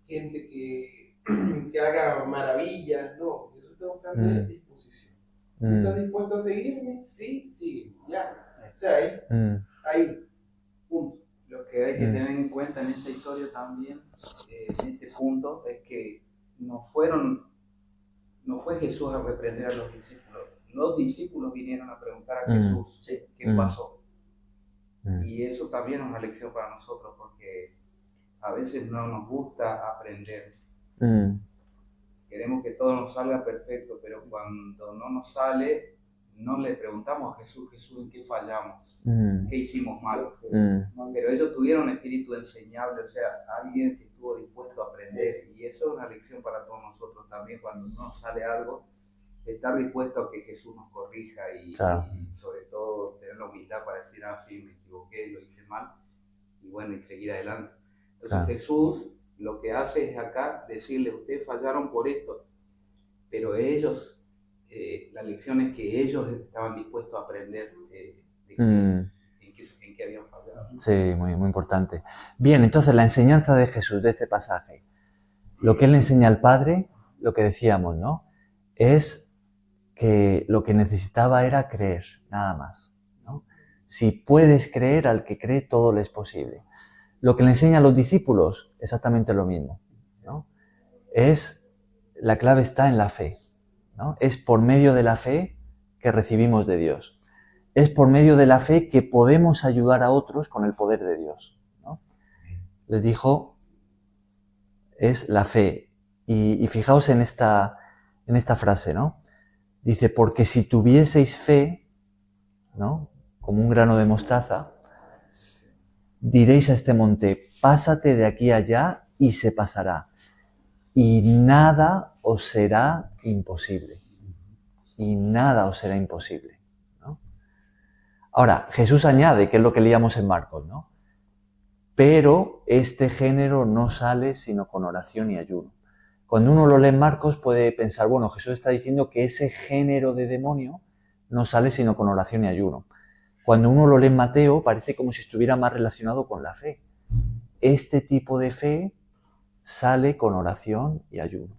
gente que haga maravillas, no, Jesús está buscando disposición. ¿Estás dispuesto a seguirme? Sí, sígueme, ya. O sea, ahí, punto. Lo que hay que tener en cuenta en esta historia también, en este punto, es que no fue Jesús a reprender a los discípulos. Los discípulos vinieron a preguntar a Jesús qué pasó. Y eso también es una lección para nosotros, porque a veces no nos gusta aprender. Queremos que todo nos salga perfecto, pero cuando no nos sale, no le preguntamos a Jesús, ¿en qué fallamos? ¿Qué hicimos mal? Pero ellos tuvieron espíritu enseñable, o sea, alguien que estuvo dispuesto a aprender. Y eso es una lección para todos nosotros también, cuando no nos sale algo, estar dispuesto a que Jesús nos corrija y sobre todo tener la humildad para decir, sí, me equivoqué, lo hice mal, y bueno, y seguir adelante. Entonces Jesús lo que hace es acá decirle, ustedes fallaron por esto, pero ellos, la lección es que ellos estaban dispuestos a aprender en qué habían fallado. Sí, muy, muy importante. Bien, entonces la enseñanza de Jesús de este pasaje, lo que Él enseña al Padre, lo que decíamos, ¿no? Es que lo que necesitaba era creer, nada más, ¿no? Si puedes creer, al que cree todo le es posible. Lo que le enseña a los discípulos, exactamente lo mismo, ¿no? La clave está en la fe, ¿no? Es por medio de la fe que recibimos de Dios. Es por medio de la fe que podemos ayudar a otros con el poder de Dios, ¿no? Les dijo, es la fe. Y fijaos en esta frase, ¿no? Dice, porque si tuvieseis fe, ¿no? Como un grano de mostaza, diréis a este monte, pásate de aquí allá y se pasará. Y nada os será imposible. Y nada os será imposible, ¿no? Ahora, Jesús añade, que es lo que leíamos en Marcos, ¿no? Pero este género no sale sino con oración y ayuno. Cuando uno lo lee en Marcos puede pensar, bueno, Jesús está diciendo que ese género de demonio no sale sino con oración y ayuno. Cuando uno lo lee en Mateo parece como si estuviera más relacionado con la fe. este tipo de fe sale con oración y ayuno.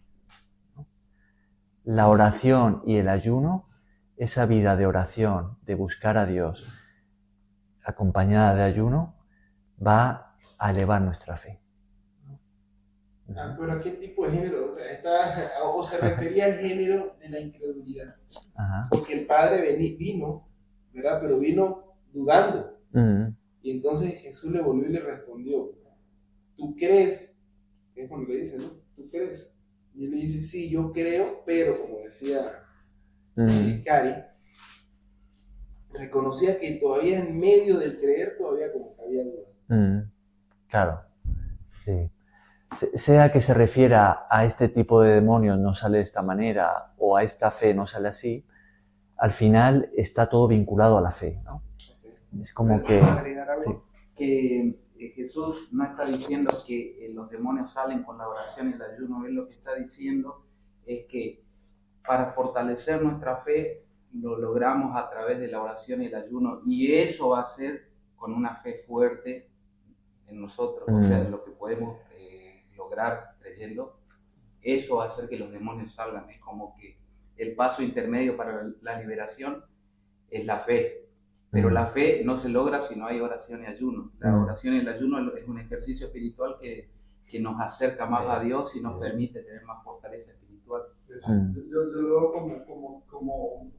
La oración y el ayuno, esa vida de oración, de buscar a Dios, acompañada de ayuno, va a elevar nuestra fe. Pero ¿a qué tipo de género? O se refería al género de la incredulidad. Ajá. Porque el padre vino, ¿verdad? Pero vino dudando. Y entonces Jesús le volvió y le respondió, ¿tú crees? Es cuando le dice, ¿no? ¿Tú crees? Y él le dice, sí, yo creo, pero como decía Cari, reconocía que todavía en medio del creer todavía como que había duda. Claro, sí. Sea que se refiera a este tipo de demonios no sale de esta manera o a esta fe no sale así, al final está todo vinculado a la fe, ¿no? Es como que... agregar algo? Sí. Que Jesús no está diciendo que los demonios salen con la oración y el ayuno. Él lo que está diciendo es que para fortalecer nuestra fe lo logramos a través de la oración y el ayuno, y eso va a ser con una fe fuerte en nosotros, o sea, lo que podemos lograr creyendo, eso va a hacer que los demonios salgan. Es como que el paso intermedio para la liberación es la fe. Pero la fe no se logra si no hay oración y ayuno. La oración y el ayuno es un ejercicio espiritual que nos acerca más a Dios y nos permite tener más fortaleza espiritual. Yo lo veo como